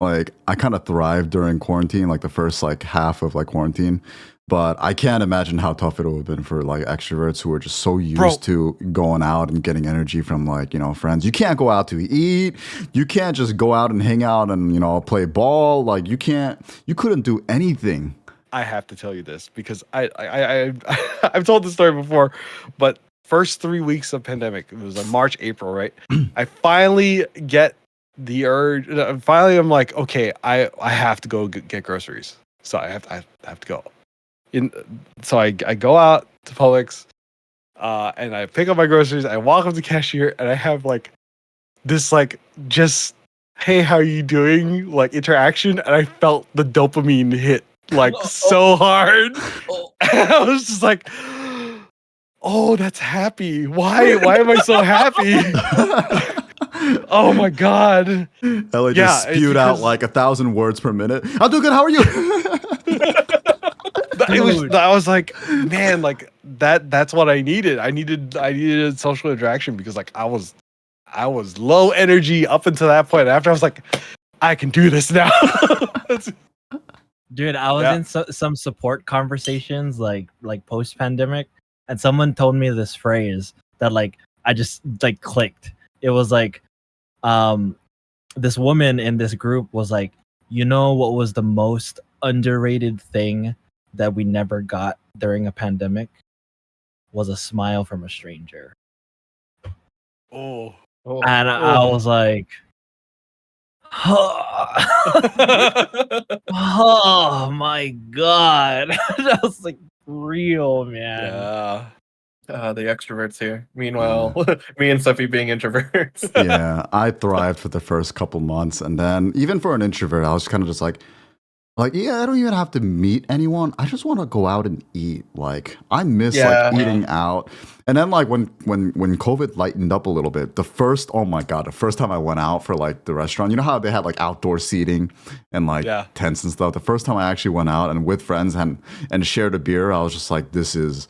like I kind of thrived during quarantine, like the first like half of like quarantine. But I can't imagine how tough it would have been for like extroverts who are just so used to going out and getting energy from like, friends. You can't go out to eat. You can't just go out and hang out and, play ball. Like you couldn't do anything. I have to tell you this because I've told this story before, but first 3 weeks of pandemic, it was like March, April, right? I finally get the urge. Finally, I'm like, okay, I have to go get groceries. So I have to go. So I go out to Publix, and I pick up my groceries. I walk up to the cashier, and I have like this like just hey, how you doing like interaction, and I felt the dopamine hit like so hard. I was just like, oh, that's happy. Why am I so happy? Oh my god. Ellie just spewed out like 1,000 words per minute. I'm doing good. How are you? I was like, man, like that's what I needed. I needed social interaction because like I was low energy up until that point. After I was like, I can do this now. Dude, I was in some support conversations like post pandemic, and someone told me this phrase that like I just like clicked. It was like, this woman in this group was like, what was the most underrated thing that we never got during a pandemic? Was a smile from a stranger. Oh. And I was like, oh my god. That was like real, man. Yeah. The extroverts here. Meanwhile, me and Sepy being introverts. Yeah, I thrived for the first couple months, and then even for an introvert, I was kind of just like, yeah, I don't even have to meet anyone. I just want to go out and eat. Like, I miss like eating out. And then like when COVID lightened up a little bit, the first time I went out for like the restaurant, you know how they had like outdoor seating and like tents and stuff. The first time I actually went out and with friends and shared a beer, I was just like, this is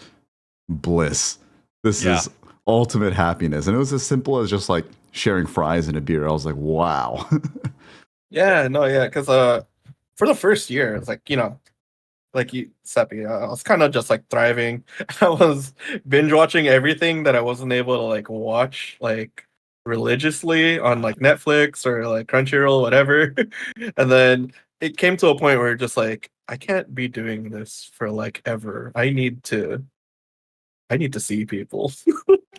bliss. This is ultimate happiness. And it was as simple as just like sharing fries and a beer. I was like, wow. Because for the first year, it's like, like you, Sepy, I was kind of just like thriving. I was binge watching everything that I wasn't able to like watch like religiously on like Netflix or like Crunchyroll, whatever. And then it came to a point where just like, I can't be doing this for like ever. I need to see people.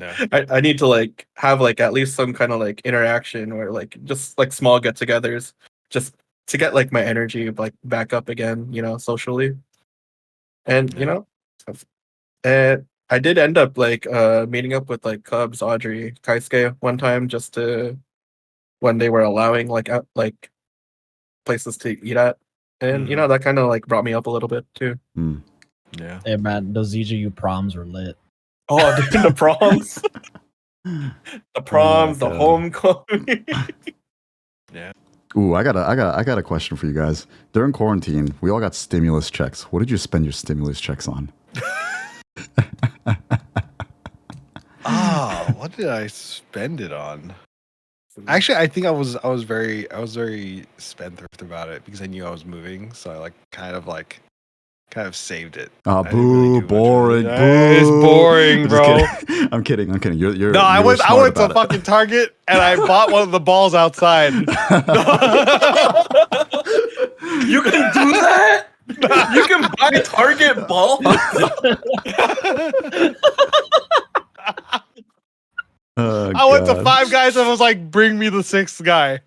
I need to like have like at least some kind of like interaction or like just like small get-togethers just to get like my energy like back up again, socially. And and I did end up like meeting up with like Cubs, Audrey, Kaisuke one time just to when they were allowing like out like places to eat at. And that kind of like brought me up a little bit too. Yeah. Hey man, those ZJU proms were lit. Oh, dude, the proms. The homecoming. Yeah. Ooh, I got a question for you guys. During quarantine, we all got stimulus checks. What did you spend your stimulus checks on? What did I spend it on? Actually, I think I was very spendthrift about it because I knew I was moving, so I kind of saved it. Boo, boring. Boo. It's boring, bro. I'm kidding. You're no, I went to fucking Target and I bought one of the balls outside. You can do that? You can buy Target balls? I went to Five Guys and was like, bring me the sixth guy.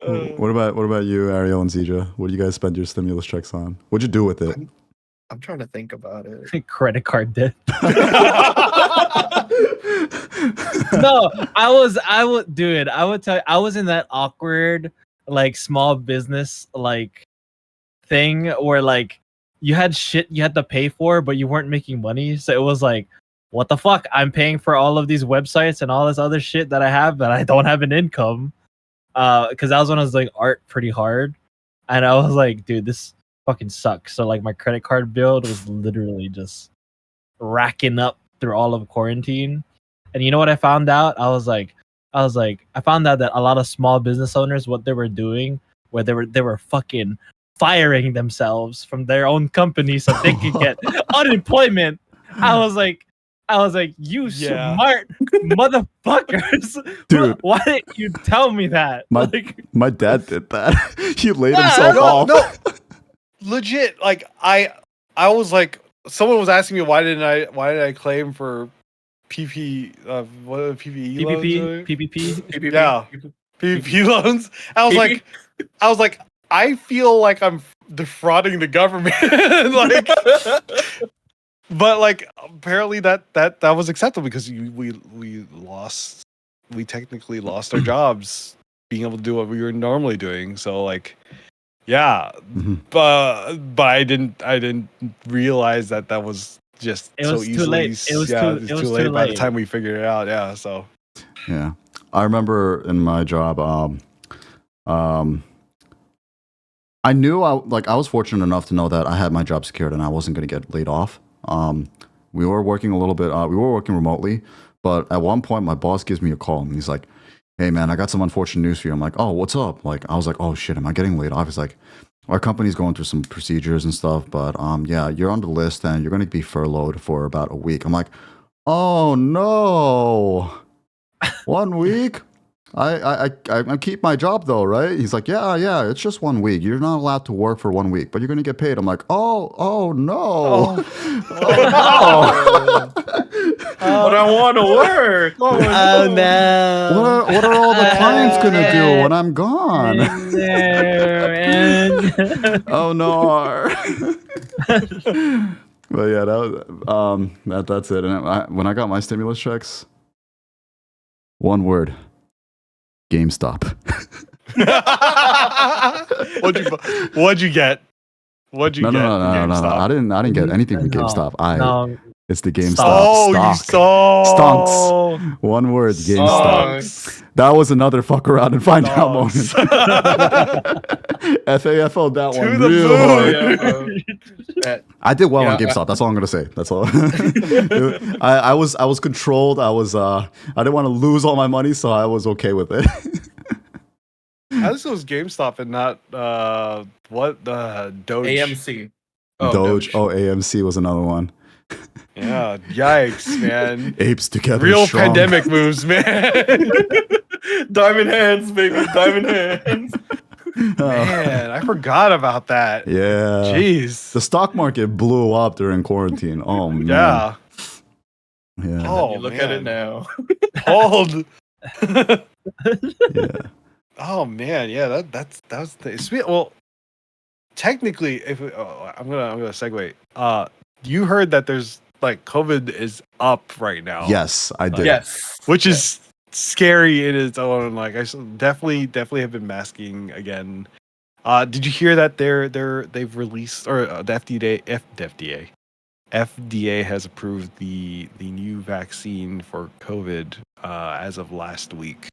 What about you, Ariel and ZJA? What do you guys spend your stimulus checks on? What'd you do with it? I'm trying to think about it. Credit card debt. No, I would do it. I would tell you, I was in that awkward like small business like thing where like you had shit you had to pay for, but you weren't making money. So it was like, what the fuck? I'm paying for all of these websites and all this other shit that I have, but I don't have an income. Because that was when I was doing art pretty hard, and I was like, dude, this fucking sucks. So like my credit card bill was literally just racking up through all of quarantine. And you know what I found out? I found out that a lot of small business owners, what they were doing, where they were fucking firing themselves from their own company so they could get unemployment. I was like, you smart motherfuckers. Dude. Why didn't you tell me that? My dad did that. He laid himself off. No, legit. Like I was like, someone was asking me why did I claim for PPE loans? PPP. Yeah, PPP loans. I was like, I feel like I'm defrauding the government. Like, but like apparently that was acceptable because we technically lost our jobs being able to do what we were normally doing. So like, yeah, but I didn't realize that was just so easily. Too late. It was too late by the time we figured it out. Yeah, so yeah, I remember in my job, I knew I was fortunate enough to know that I had my job secured and I wasn't going to get laid off. We were working a little bit. We were working remotely, but at one point, my boss gives me a call and he's like, "Hey, man, I got some unfortunate news for you." I'm like, "Oh, what's up?" Like, I was like, "Oh shit, am I getting laid off?" He's like, "Our company's going through some procedures and stuff, but yeah, you're on the list and you're going to be furloughed for about a week." I'm like, "Oh no, 1 week? I keep my job though, right?" He's like, yeah, it's just 1 week. You're not allowed to work for 1 week, but you're gonna get paid. I'm like, oh no, no. But I want to work. Oh no. What are all the clients gonna do when I'm gone? Oh no. But yeah, that's it. And when I got my stimulus checks, one word. GameStop. What'd you get? No. I didn't get anything from GameStop. It's the GameStop stock. Stonks. One word, GameStop. That was another fuck around and find out moment. FAFO that To one the real hard. I did well on Yeah, GameStop. That's all I'm gonna say. That's all. I was controlled. I didn't want to lose all my money, so I was okay with it. How this was GameStop and not Doge? AMC. Doge. Oh, AMC was another one. Yeah, yikes, man. Apes together. Real strong. pandemic moves, man. Diamond hands, baby. Diamond hands. Man, I forgot about that. Yeah. Jeez. The stock market blew up during quarantine. Oh man. Yeah. Yeah. Oh, You look at it now. Hold. Yeah. Oh man, yeah. That was the well. Technically, if I'm gonna segue. You heard that there's like COVID is up right now. Yes, I did. Yes. Which is scary in its own. Like I definitely have been masking again. Did you hear that they've released or the FDA has approved the new vaccine for COVID as of last week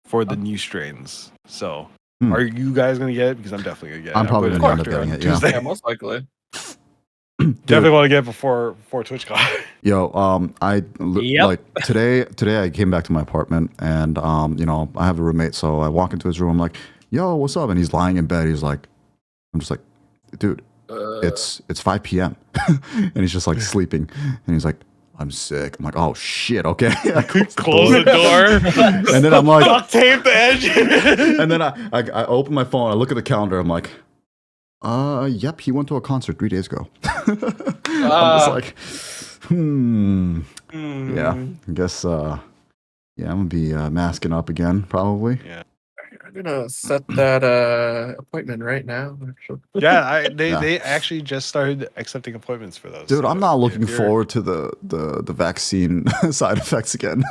for the new strains. So are you guys gonna get it? Because I'm definitely gonna get it. I'm probably going gonna end up getting it. Tuesday. Yeah, most likely. Definitely want to get it before TwitchCon. Yo, Yep. like today I came back to my apartment and I have a roommate, so I walk into his room. I'm like, "Yo, what's up?" And he's lying in bed. He's like, I'm just like, "Dude, it's 5 p.m." And he's just like sleeping, and he's like, "I'm sick." I'm like, "Oh shit, okay." I Close the door. And then I'm like, duct tape the edge. and then I open my phone. I look at the calendar. I'm like, yep, he went to a concert 3 days ago. I'm just like, yeah, I guess, yeah, I'm gonna be masking up again, probably. Yeah. I'm gonna set that appointment right now. Actually. Yeah, Yeah. they actually just started accepting appointments for those. Dude, so I'm not looking if you're- forward to the vaccine side effects again.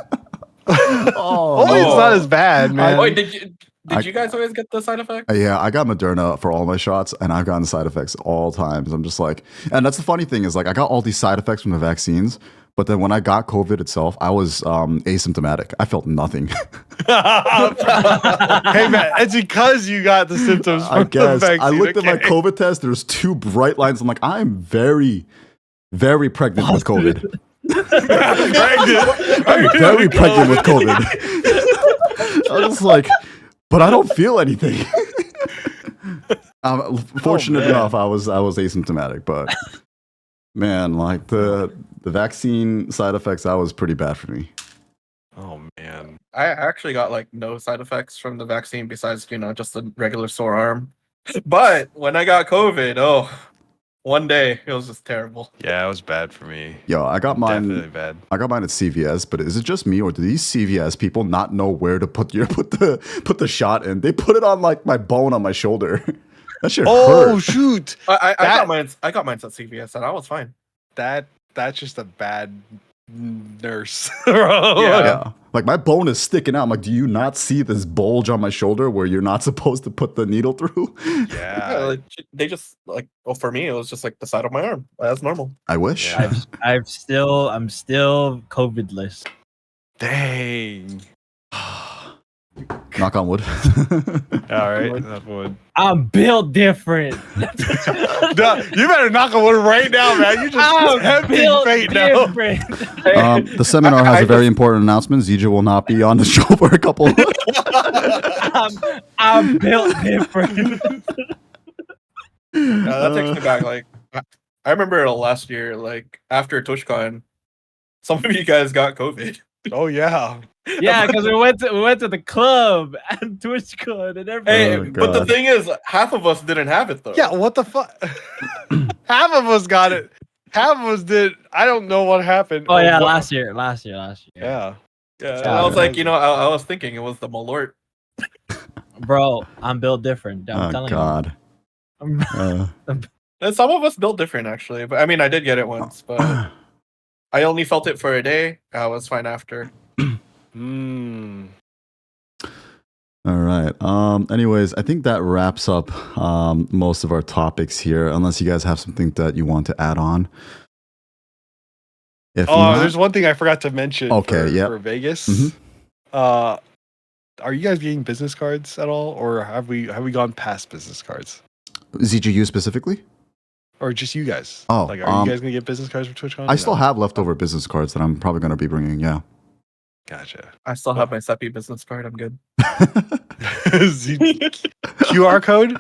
Hopefully, it's no. not as bad, man. Wait, did I- you guys always get the side effect? Yeah, I got Moderna for all my shots, and I've gotten side effects all times. I'm just like, and that's the funny thing is like I got all these side effects from the vaccines, but then when I got COVID itself, I was asymptomatic. I felt nothing. Hey man, it's because you got the symptoms from I the guess vaccine. I looked at my okay? COVID test. There's 2 bright lines. I'm like, I am very, very pregnant with COVID. I'm very pregnant with COVID. I was just like, but I don't feel anything. Fortunate man. enough, I was asymptomatic, but man, like the vaccine side effects, that was pretty bad for me. Oh man. I actually got like no side effects from the vaccine besides just a regular sore arm. But when I got COVID, one day it was just terrible. Yeah, it was bad for me. Yo, I got mine. Definitely bad. I got mine at CVS, but is it just me or do these CVS people not know where to put the shot in? They put it on like my bone on my shoulder. That shit Oh hurt. shoot. I That- got mine. I got mine at CVS and I was fine. That's just a bad nurse, bro. Yeah. Yeah. Like my bone is sticking out. I'm like, do you not see this bulge on my shoulder where you're not supposed to put the needle through? Yeah, Yeah. like, they just like. Well, for me, it was just like the side of my arm. That's normal. I wish. Yeah. I'm still COVID-less. Dang. Knock on wood. All right. That would. I'm built different. No, you better knock on wood right now, man. You just I'm tempting built fate now. different. The seminar has a very important announcement. ZJ will not be on the show for a couple. I'm built different. That takes me back. Like I remember last year, like after TwitchCon, some of you guys got COVID. Oh yeah. Yeah, because we went to the club and TwitchCon and everything. Hey, Oh, but the God. thing is, half of us didn't have it though. Yeah. What the fuck? Half of us got it. Half of us did. I don't know what happened. Oh yeah, what- last year. Yeah. Yeah. And Yeah, I was like, man. I was thinking it was the Malort. Bro, I'm built different. I'm Oh telling God. you. And some of us built different actually. But I mean, I did get it once, but I only felt it for a day. I was fine after. Hmm. All right. Anyways, I think that wraps up most of our topics here. Unless you guys have something that you want to add on. If Oh, not, there's one thing I forgot to mention. Okay, For, yep. for Vegas. Mhm. Are you guys getting business cards at all, or have we gone past business cards, ZGU specifically, or just you guys? Oh, like, are you guys gonna get business cards for TwitchCon? I still have leftover business cards that I'm probably going to be bringing. Yeah. Gotcha. I still have my Sepy business card. I'm good. QR code.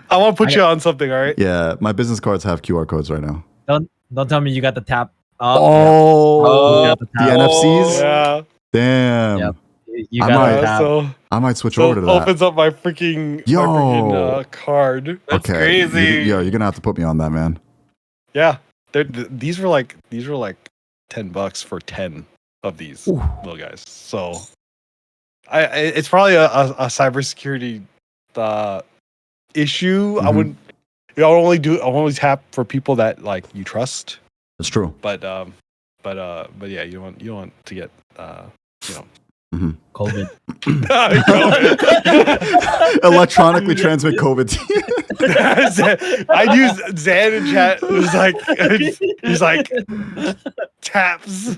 I want to put you on something. All right. Yeah, my business cards have QR codes right now. Don't tell me you got the tap. Up. Oh, Yeah. the NFCs. Yeah. Damn. Yep. You I got might- the tap. So, I might switch so over to that. opens up my freaking Yo. card. That's Okay. crazy. Yo, you're gonna have to put me on that, man. Yeah. These were like $10 for 10 of these Ooh. little guys. So it's probably a cybersecurity issue. I Mhm. wouldn't. I'll only tap for people that like you trust. It's true. But yeah, you don't want to get COVID. COVID. Electronically transmit COVID. to you. I use Zan in chat. He's like taps.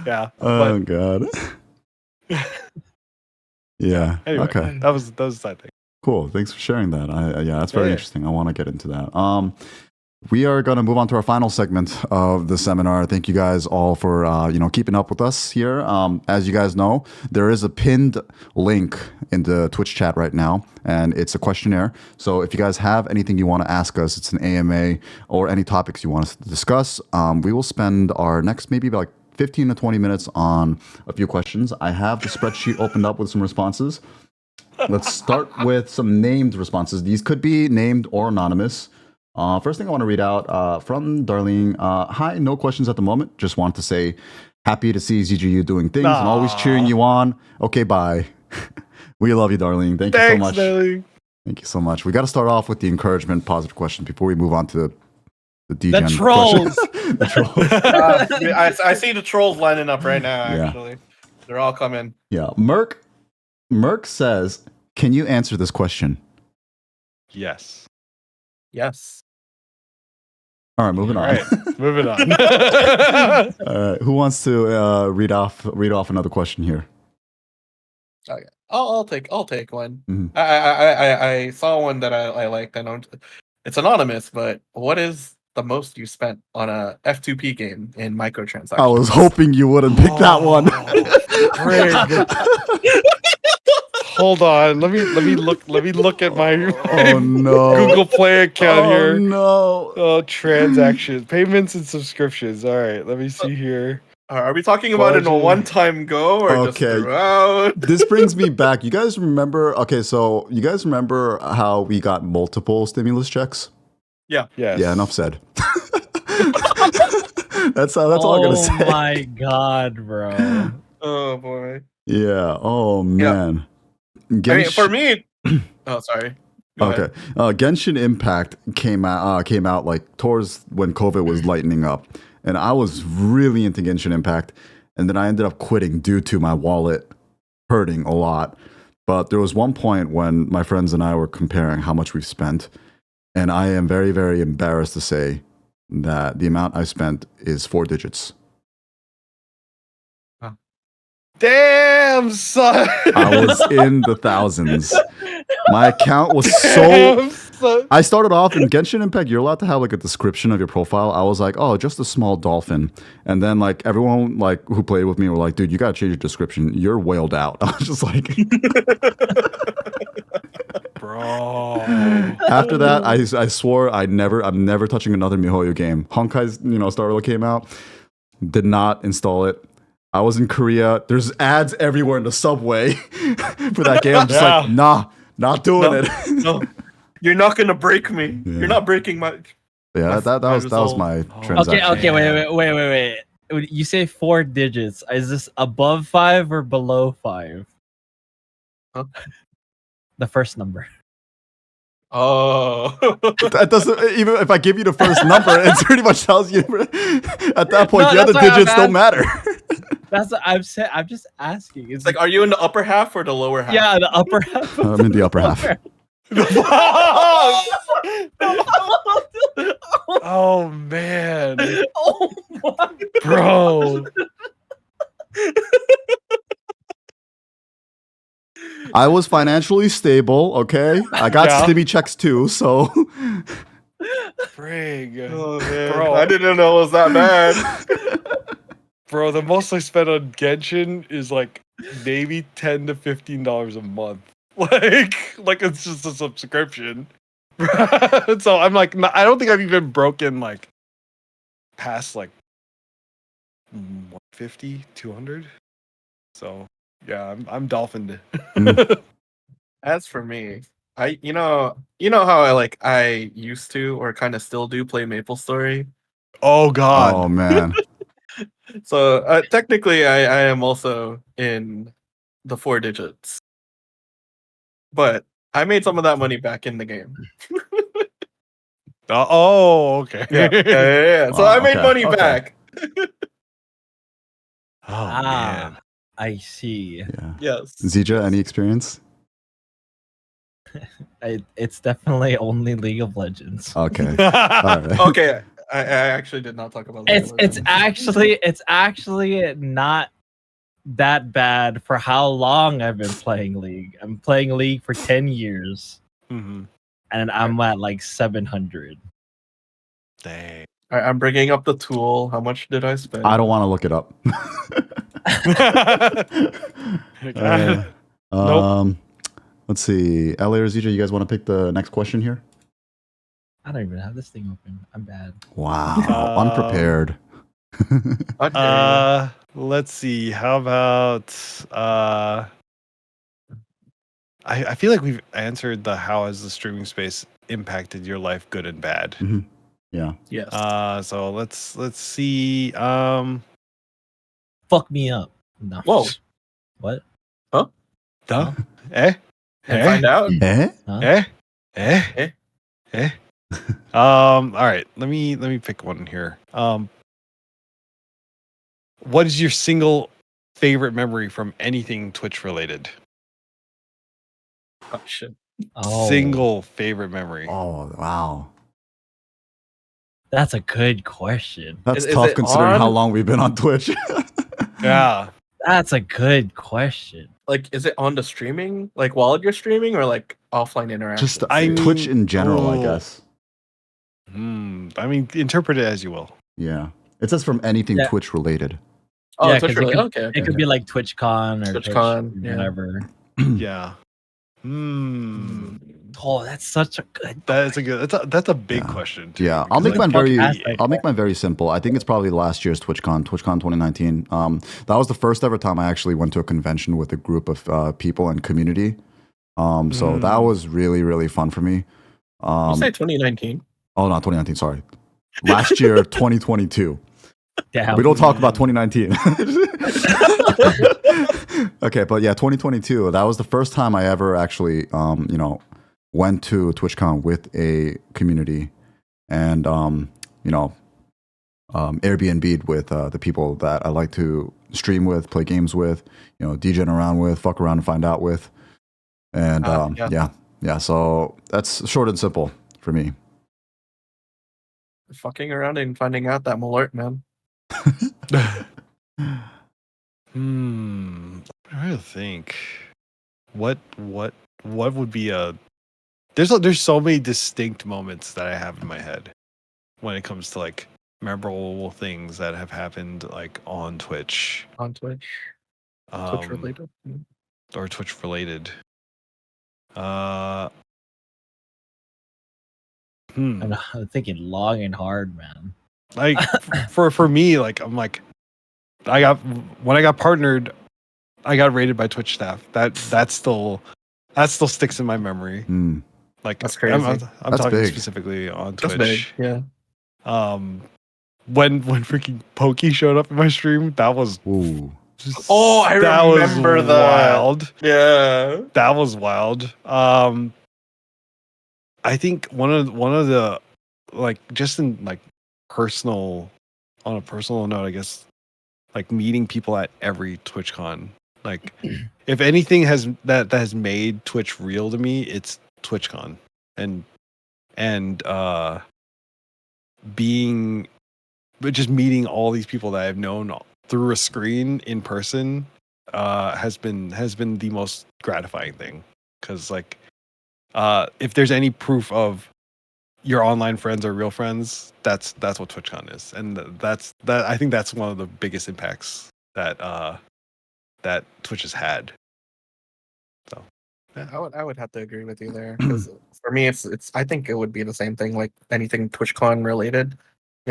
Yeah. Oh God. Yeah. Anyway, Okay. that was the side thing. Cool. Thanks for sharing that. Yeah, that's very Yeah. interesting. I want to get into that. We are going to move on to our final segment of the seminar. Thank you guys all for keeping up with us here. As you guys know, there is a pinned link in the Twitch chat right now, and it's a questionnaire. So if you guys have anything you want to ask us, it's an AMA or any topics you want us to discuss, we will spend our next maybe like 15 to 20 minutes on a few questions. I have the spreadsheet opened up with some responses. Let's start with some named responses. These could be named or anonymous. First thing I want to read out from Darlene. Hi, no questions at the moment. Just want to say happy to see ZGU doing things and always cheering you on. Okay, bye. We love you, Darlene. Thank you so Thanks, much. Darlene. Thank you so much. We got to start off with the encouragement, positive questions before we move on to the The DGen trolls. question. The trolls. I see the trolls lining up right now. Yeah. Actually, they're all coming. Yeah. Merc says, can you answer this question? Yes. Yes. All right, moving All on. right, moving on. All right, who wants to read off another question here? Okay. I'll take one. Mhm. I saw one that I liked. I know it's anonymous, but what is the most you spent on a F2P game in microtransactions? I was hoping you wouldn't pick that one. Frig. Hold on. Let me look at my Oh no. Google Play account Oh here. no. Oh, transactions, payments, and subscriptions. All right, let me see here. Are we talking about it in a Budget. one-time go or just Okay. throughout? This brings me back. You guys remember? Okay, so you guys remember how we got multiple stimulus checks? Yes. Yeah, enough said. That's all I'm gonna say. Oh my god, bro. Oh boy. Yeah. Oh man. I mean, for me. Oh, sorry. Go Okay. ahead. Genshin Impact came out like towards when COVID was lightening up, and I was really into Genshin Impact, and then I ended up quitting due to my wallet hurting a lot. But there was one point when my friends and I were comparing how much we've spent, and I am very, very embarrassed to say that the amount I spent is 4 digits. Damn, son. I was in the thousands. My account was so. Damn, son. I started off in Genshin Impact. You're allowed to have like a description of your profile. I was like, oh, just a small dolphin. And then like everyone like who played with me were like, dude, you gotta change your description. You're whaled out. I was just like. Bro. After that, I swore I'm never touching another MiHoYo game. Honkai's Star Rail came out. Did not install it. I was in Korea. There's ads everywhere in the subway for that game. I'm just like, nah, not doing it. No, you're not gonna break me. Yeah. You're not breaking my. Yeah, that was my transaction. Okay, wait. You say 4 digits. Is this above 5 or below 5? Huh? The first number. Oh. That doesn't even if I give you the first number, it pretty much tells you at that point No, the other that's why digits I'm don't matter. That's what I'm saying. I'm just asking. It's like, are you in the upper half or the lower half? yeah, the upper half. I'm in the upper half. Oh man, Oh my bro. I was financially stable, okay? I got Yeah. stimmy checks too, so Frig. Oh man, Bro. I didn't know it was that bad. Bro, the most I spent on Genshin is like maybe $10 to $15 a month. Like it's just a subscription. So I'm like, I don't think I've even broken like past like 150, 200. So yeah, I'm dolphined. As for me, you know how I used to or kind of still do play MapleStory. Oh God. oh man. So technically, I am also in the 4 digits, but I made some of that money back in the game. Oh, okay. Yeah. So Wow, I made okay, money okay. back. Oh man. I see. Yeah. Yes. Zija, any experience? It's definitely only League of Legends. Okay. All right. Okay. I actually did not talk about that. It's actually not that bad for how long I've been playing League. I'm playing League for 10 years Mhm. and I'm at like 700. Dang. I'm bringing up the tool. How much did I spend? I don't want to look it up. Nope. Let's see. LA or Zija, you guys want to pick the next question here? I don't even have this thing open. I'm bad. Wow. Unprepared. Okay. Let's see. How about I feel like we've answered the how has the streaming space impacted your life, good and bad. Mhm. Yeah. Yes. So let's see. Fuck me up. No. Whoa. What? Duh. and find out. Eh? All right. Let me pick one here. What is your single favorite memory from anything Twitch related? Oh shit. Single favorite memory. Oh, wow. That's a good question. That's Is tough it considering how on? long we've been on Twitch. Yeah. That's a good question. Like, is it on the streaming? Like while you're streaming, or like offline interaction? Just I Twitch mean, in general, I oh. guess. I mean, interpret it as you will. Yeah. It says from anything Yeah. Twitch related. Oh, Yeah, Twitch 'cause it really? could- Okay, It could be like TwitchCon or TwitchCon, Twitch, yeah. whatever. Yeah. Oh, that's such a good. That's a good. That's a big Yeah. question. Too, Yeah, I'll because, make mine very. ask that I'll make mine very simple. I think it's probably last year's TwitchCon 2019. That was the first ever time I actually went to a convention with a group of people and community. So that was really really fun for me. You say 2019? Oh no, 2019. Sorry, last year 2022. Damn. We don't talk about 2019. Okay, but yeah, 2022. That was the first time I ever actually, went to TwitchCon with a community, and Airbnb'd with the people that I like to stream with, play games with, DJing around with, fuck around and find out with, and yeah. So that's short and simple for me. Fucking around and finding out that Malort, man. I'm trying to think. What would be a? There's so many distinct moments that I have in my head when it comes to like memorable things that have happened like on Twitch. On Twitch. Twitch related. Or Twitch related. I'm thinking long and hard, man. Like for me, like I'm like when I got partnered, I got rated by Twitch staff. That still sticks in my memory. Like That's crazy. I'm That's talking big. specifically on That's Twitch. big, yeah. When freaking Pokey showed up in my stream, that was Ooh. Oh, I remember that. Wild. Yeah. That was wild. I think one of the like just in like on a personal note, I guess, like meeting people at every TwitchCon. Like if anything that has made Twitch real to me, it's TwitchCon. But just meeting all these people that I've known through a screen in person has been the most gratifying thing, because like if there's any proof of your online friends are real friends, that's what TwitchCon is, and I think that's one of the biggest impacts that Twitch has had. So I would have to agree with you there, because for me it's I think it would be the same thing, like anything TwitchCon related.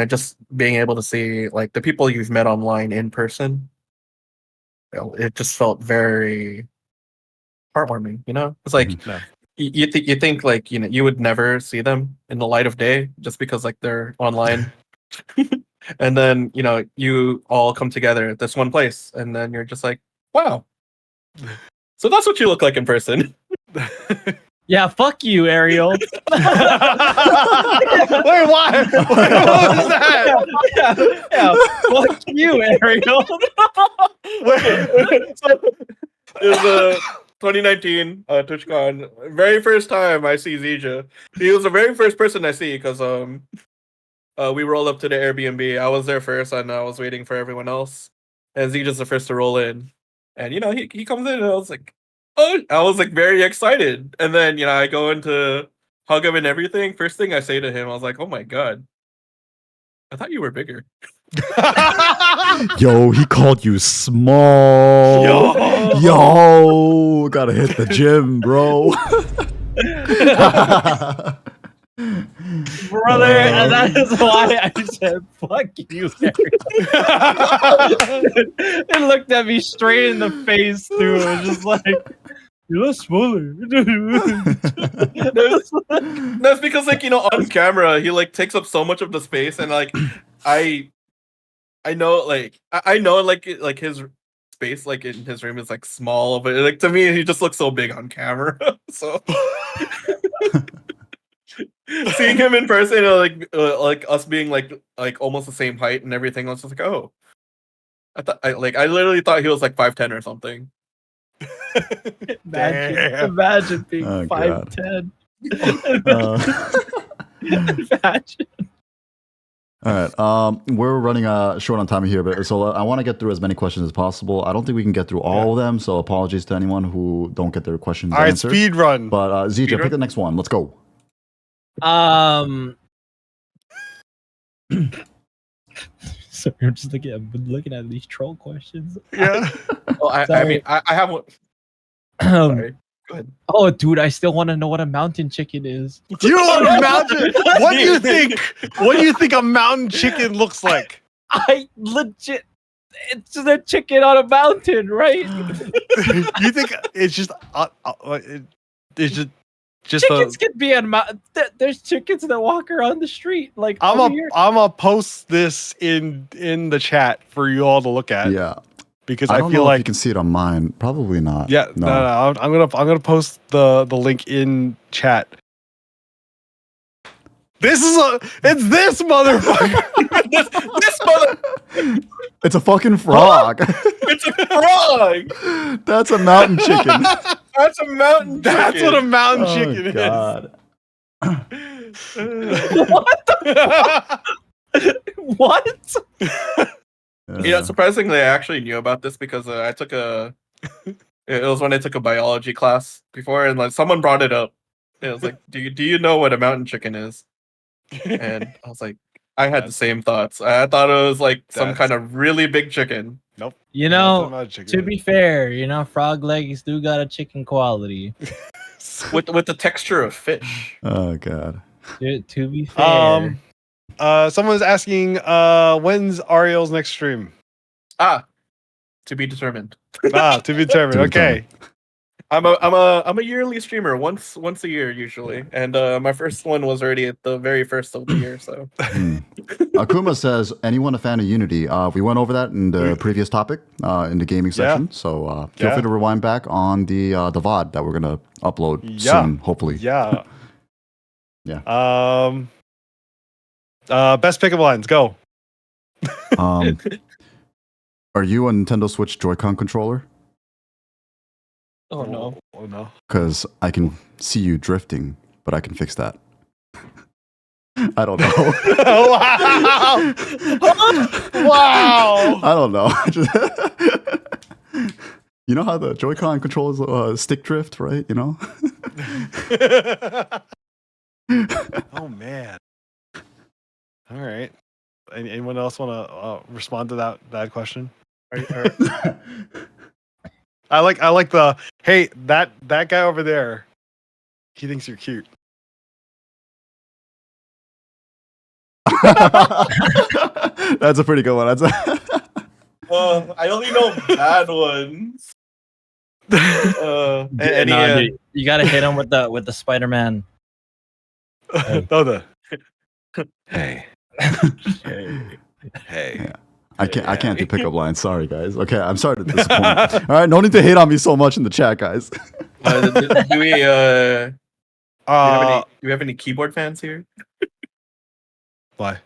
Just being able to see like the people you've met online in person, it just felt very heartwarming. It's like no. you think like you would never see them in the light of day just because like they're online, and then you all come together at this one place, and then you're just like, wow, so that's what you look like in person. Yeah, fuck you, Ariel. Wait, why? What was that? Yeah, fuck you, Ariel. It was 2019 TwitchCon. Very first time I see ZJA. He was the very first person I see, because we rolled up to the Airbnb. I was there first, and I was waiting for everyone else. And ZJA's the first to roll in, and he comes in, and I was like, oh, I was like very excited. And then I go in to hug him and everything. First thing I say to him, I was like, oh my god, I thought you were bigger. Yo, he called you small. Yo, gotta hit the gym, bro. Brother, and that is why I said fuck you, Ariel. It looked at me straight in the face, too. It was just like, you look smaller. That's because like on camera he like takes up so much of the space, and like I know like his space like in his room is like small, but like to me, he just looks so big on camera. So seeing him in person, like us being like almost the same height and everything, I was just like, oh, I literally thought he was like 5'10" or something. Imagine being Oh, 5'10". Imagine. All right. We're running short on time here, but so I want to get through as many questions as possible. I don't think we can get through all of them, so apologies to anyone who don't get their questions All right, answered. speed run. But ZJ, Speed pick run? the next one. Let's go. Sorry, I'm just looking at these troll questions. Yeah. Well, I Sorry. mean, I have one. Sorry. Go ahead. Oh, dude, I still want to know what a mountain chicken is. Do you know what a mountain? What do you think? What do you think a mountain chicken looks like? I legit, it's a chicken on a mountain, right? You think it's just it's just Chickens can be on mountain. There's chickens that walk around the street. Like I'm over here. gonna post this in the chat for you all to look at. Yeah. Because I I don't feel know if like you can see it on mine. Probably not. yeah, no. I'm gonna post the link in chat. It's this motherfucker. this mother. It's a fucking frog. It's a frog. That's a mountain chicken. That's a mountain. That's chicken. what a mountain Oh, chicken God. What the what? Yeah, surprisingly, I actually knew about this because I took a. It was when I took a biology class before, and like someone brought it up. It was like, "Do you know what a mountain chicken is?" And I was like, I had the same thoughts. I thought it was like some kind of really big chicken. Nope. You know, to be fair, frog legs do got a chicken quality. with the texture of fish. Oh, God. To be fair, Someone's asking, when's Ariel's next stream? To be determined. To be determined. To be Okay. I'm a yearly streamer, once a year usually, and my first one was already at the very first of the year. So Akuma says, anyone a fan of Unity? We went over that in the previous topic in the gaming section, so feel free to rewind back on the VOD that we're gonna upload soon, hopefully. Yeah. Yeah. Best pickup lines, go. Are you a Nintendo Switch Joy-Con controller? oh no. Oh no. Because I can see you drifting, but I can fix that. I don't know. Wow. I don't know. You know how the Joy-Con controls stick drift, right? You know? Oh man. All right. Anyone else want to respond to that question? I like the hey, that guy over there, he thinks you're cute. That's a pretty good one. That's I only know bad ones. Dude, you gotta hit him with the Spider-Man. Oh, hey. Yeah. I can't do pickup lines. Sorry, guys. Okay, I'm sorry to disappoint. All right, no need to hate on me so much in the chat, guys. Do we have any keyboard fans here? Why?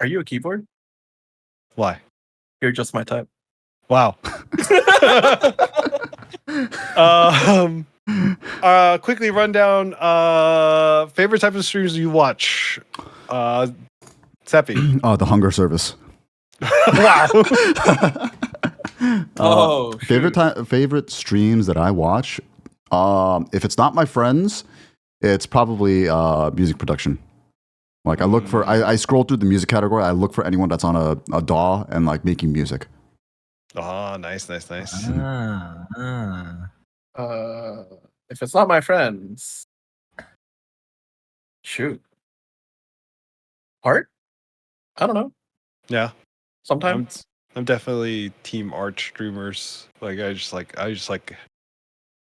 Are you a keyboard? Why? You're just my type. Wow. Quickly run down favorite type of streams you watch. Sepy. Oh, the hunger service. Wow. Favorite streams that I watch. If it's not my friends, it's probably music production. Like I look for, I scroll through the music category. I look for anyone that's on a DAW and like making music. Oh, nice. If it's not my friends, shoot. Art? I don't know. Yeah. Sometimes. I'm definitely team art streamers. Like I just like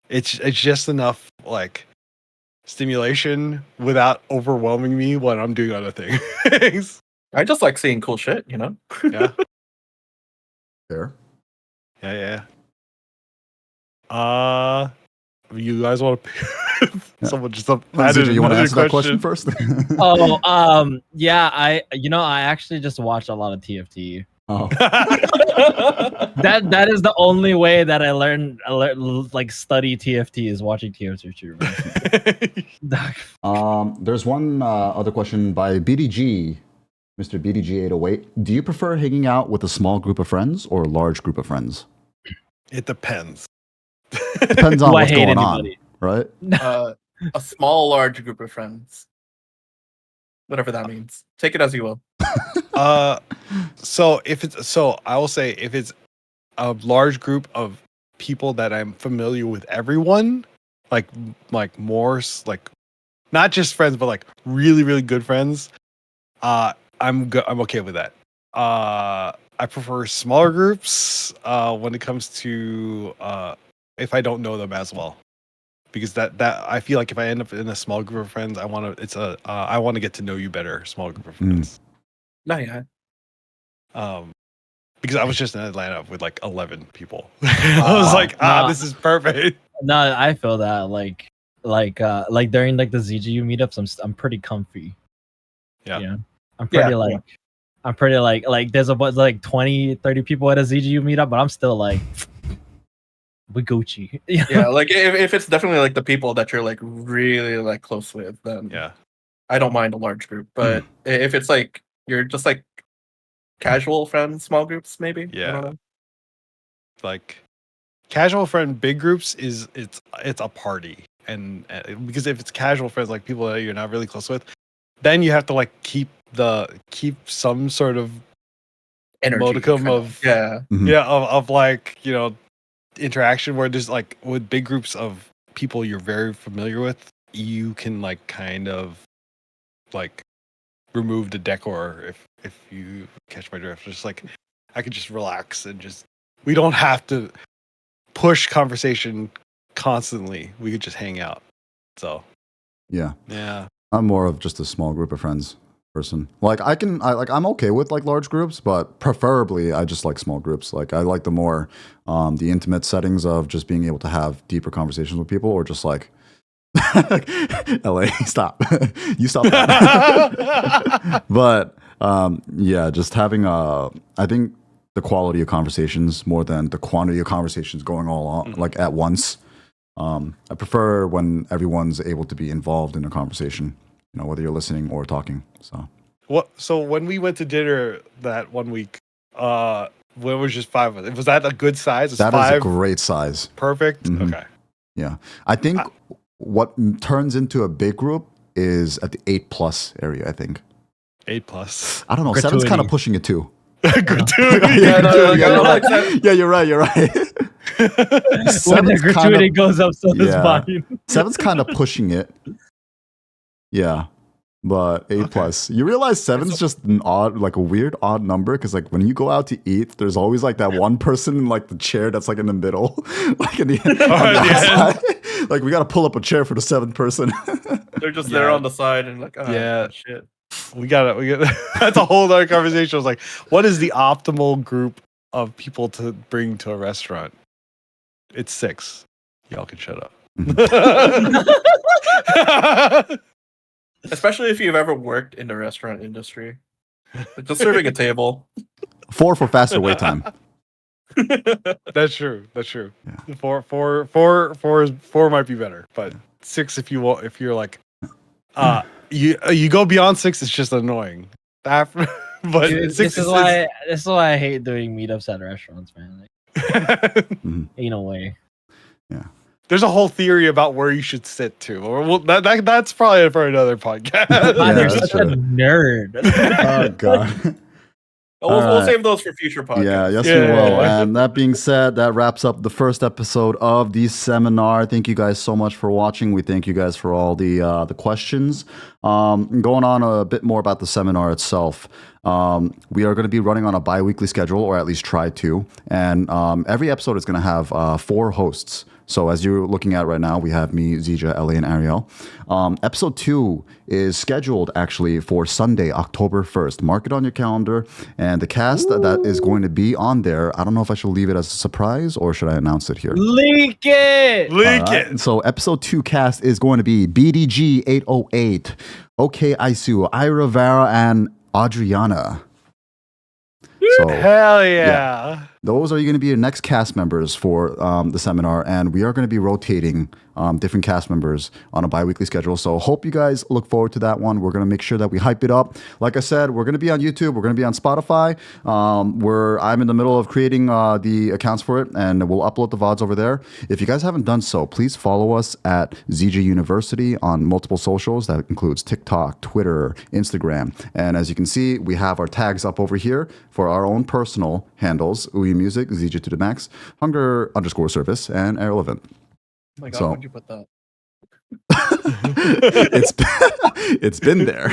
it's just enough like stimulation without overwhelming me when I'm doing other things. I just like seeing cool shit, you know? Yeah. Fair. Yeah. You guys want to? Someone just added ZJ, you want to another answer that question first? Yeah, I actually just watch a lot of TFT. Oh. That is the only way that I learn like study TFT is watching TFT. There's one other question by BDG, Mr. BDG 808. Do you prefer hanging out with a small group of friends or a large group of friends? It depends. Depends on Do I what's hate going anybody? on, right? A small, large group of friends. Whatever that means. Take it as you will. So I will say if it's a large group of people that I'm familiar with everyone, like more like not just friends, but like really, really good friends, I'm okay with that. I prefer smaller groups when it comes to if I don't know them as well, because that I feel like if I end up in a small group of friends, I want to get to know you better. Small group of friends. No, yeah. Because I was just in Atlanta with like 11 people. I was like, this is perfect. No, I feel that like during like the ZGU meetups, I'm pretty comfy. Yeah. I'm pretty like there's about like 20, 30 people at a ZGU meetup, but I'm still like we Gucci. Yeah, like if it's definitely like the people that you're like really like close with, then Yeah, I don't mind a large group. But if it's like you're just like casual friends, small groups, maybe. Yeah. I don't know. like casual friend big groups it's a party, and because if it's casual friends like people that you're not really close with, then you have to like keep some sort of Energy, modicum of of like interaction, where there's like with big groups of people you're very familiar with, you can like kind of like remove the decor if you catch my drift. Just like I could just relax and just we don't have to push conversation constantly. We could just hang out. So Yeah. I'm more of just a small group of friends person. Like I'm okay with like large groups, but preferably I just like small groups. Like I like the more the intimate settings of just being able to have deeper conversations with people, or just like LA, stop. You stop that. But just having I think the quality of conversations more than the quantity of conversations going all on like at once. I prefer when everyone's able to be involved in a conversation, whether you're listening or talking. So when we went to dinner that one week, when it was just 5 of us, was that a good size? That is a great size. Perfect. Mm-hmm. Okay. Yeah. I think what turns into a big group is at the 8+ area, I think. 8+. I don't know. Gratuity. 7's kind of pushing it too. Gratuity. You're right. When the gratuity goes up, so does mine. 7's kind of pushing it. Yeah. But 8+. You realize 7's just an a weird odd number, because like when you go out to eat, there's always like that one person in like the chair that's like in the middle, like in the, on the outside. Like we got to pull up a chair for the 7th person. They're just there on the side and like, shit. We got that's a whole other conversation. I was like, what is the optimal group of people to bring to a restaurant? It's 6. Y'all can shut up. Especially if you've ever worked in the restaurant industry. Like just serving a table. 4 for faster wait time. That's true. Yeah. 4 might be better, but 6 if you're like you go beyond 6, it's just annoying. But Dude, this is why I hate doing meetups at restaurants, man. Like, ain't no way. Yeah. There's a whole theory about where you should sit too. Or that's probably for another podcast. You're such a nerd. Oh god. We'll save those for future podcasts. Yeah, yes, we will. And that being said, that wraps up the first episode of the seminar. Thank you guys so much for watching. We thank you guys for all the questions. Going on a bit more about the seminar itself. We are going to be running on a bi-weekly schedule, or at least try to. And every episode is going to have 4 hosts. So as you're looking at right now, we have me, ZJA, LA, and Ariel. Episode 2 is scheduled actually for Sunday, October 1st. Mark it on your calendar. And the cast that is going to be on there, I don't know if I should leave it as a surprise or should I announce it here? Leak it! Leak it. So episode 2 cast is going to be BDG 808, OK Isu, Ira Vera, and Adriana. So Hell yeah. those are going to be your next cast members for the seminar, and we are going to be rotating different cast members on a bi-weekly schedule. So hope you guys look forward to that one. We're going to make sure that we hype it up. Like I said, we're going to be on YouTube. We're going to be on Spotify. I'm in the middle of creating the accounts for it, and we'll upload the VODs over there. If you guys haven't done so, please follow us at ZJA University on multiple socials. That includes TikTok, Twitter, Instagram. And as you can see, we have our tags up over here for our own personal handles: Uyi Music, ZJ to the Max, Hunger_Service, and Ariel Event. Oh my god, So- why'd you put that? It's been there.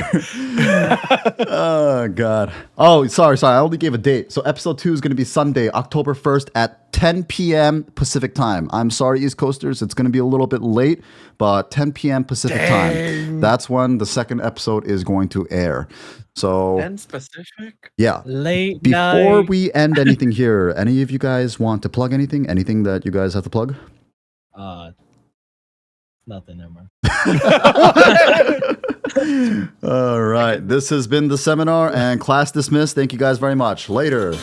Oh god. Oh, sorry. I only gave a date. So episode 2 is going to be Sunday, October 1st at 10 p.m. Pacific time. I'm sorry, East Coasters. It's going to be a little bit late, but 10 p.m. Pacific time. That's when the second episode is going to air. So And specific? yeah. Late Before night. we end anything here, any of you guys want to plug anything? Anything that you guys have to plug? Nothing, never mind. All right. This has been the seminar and class dismissed. Thank you guys very much. Later.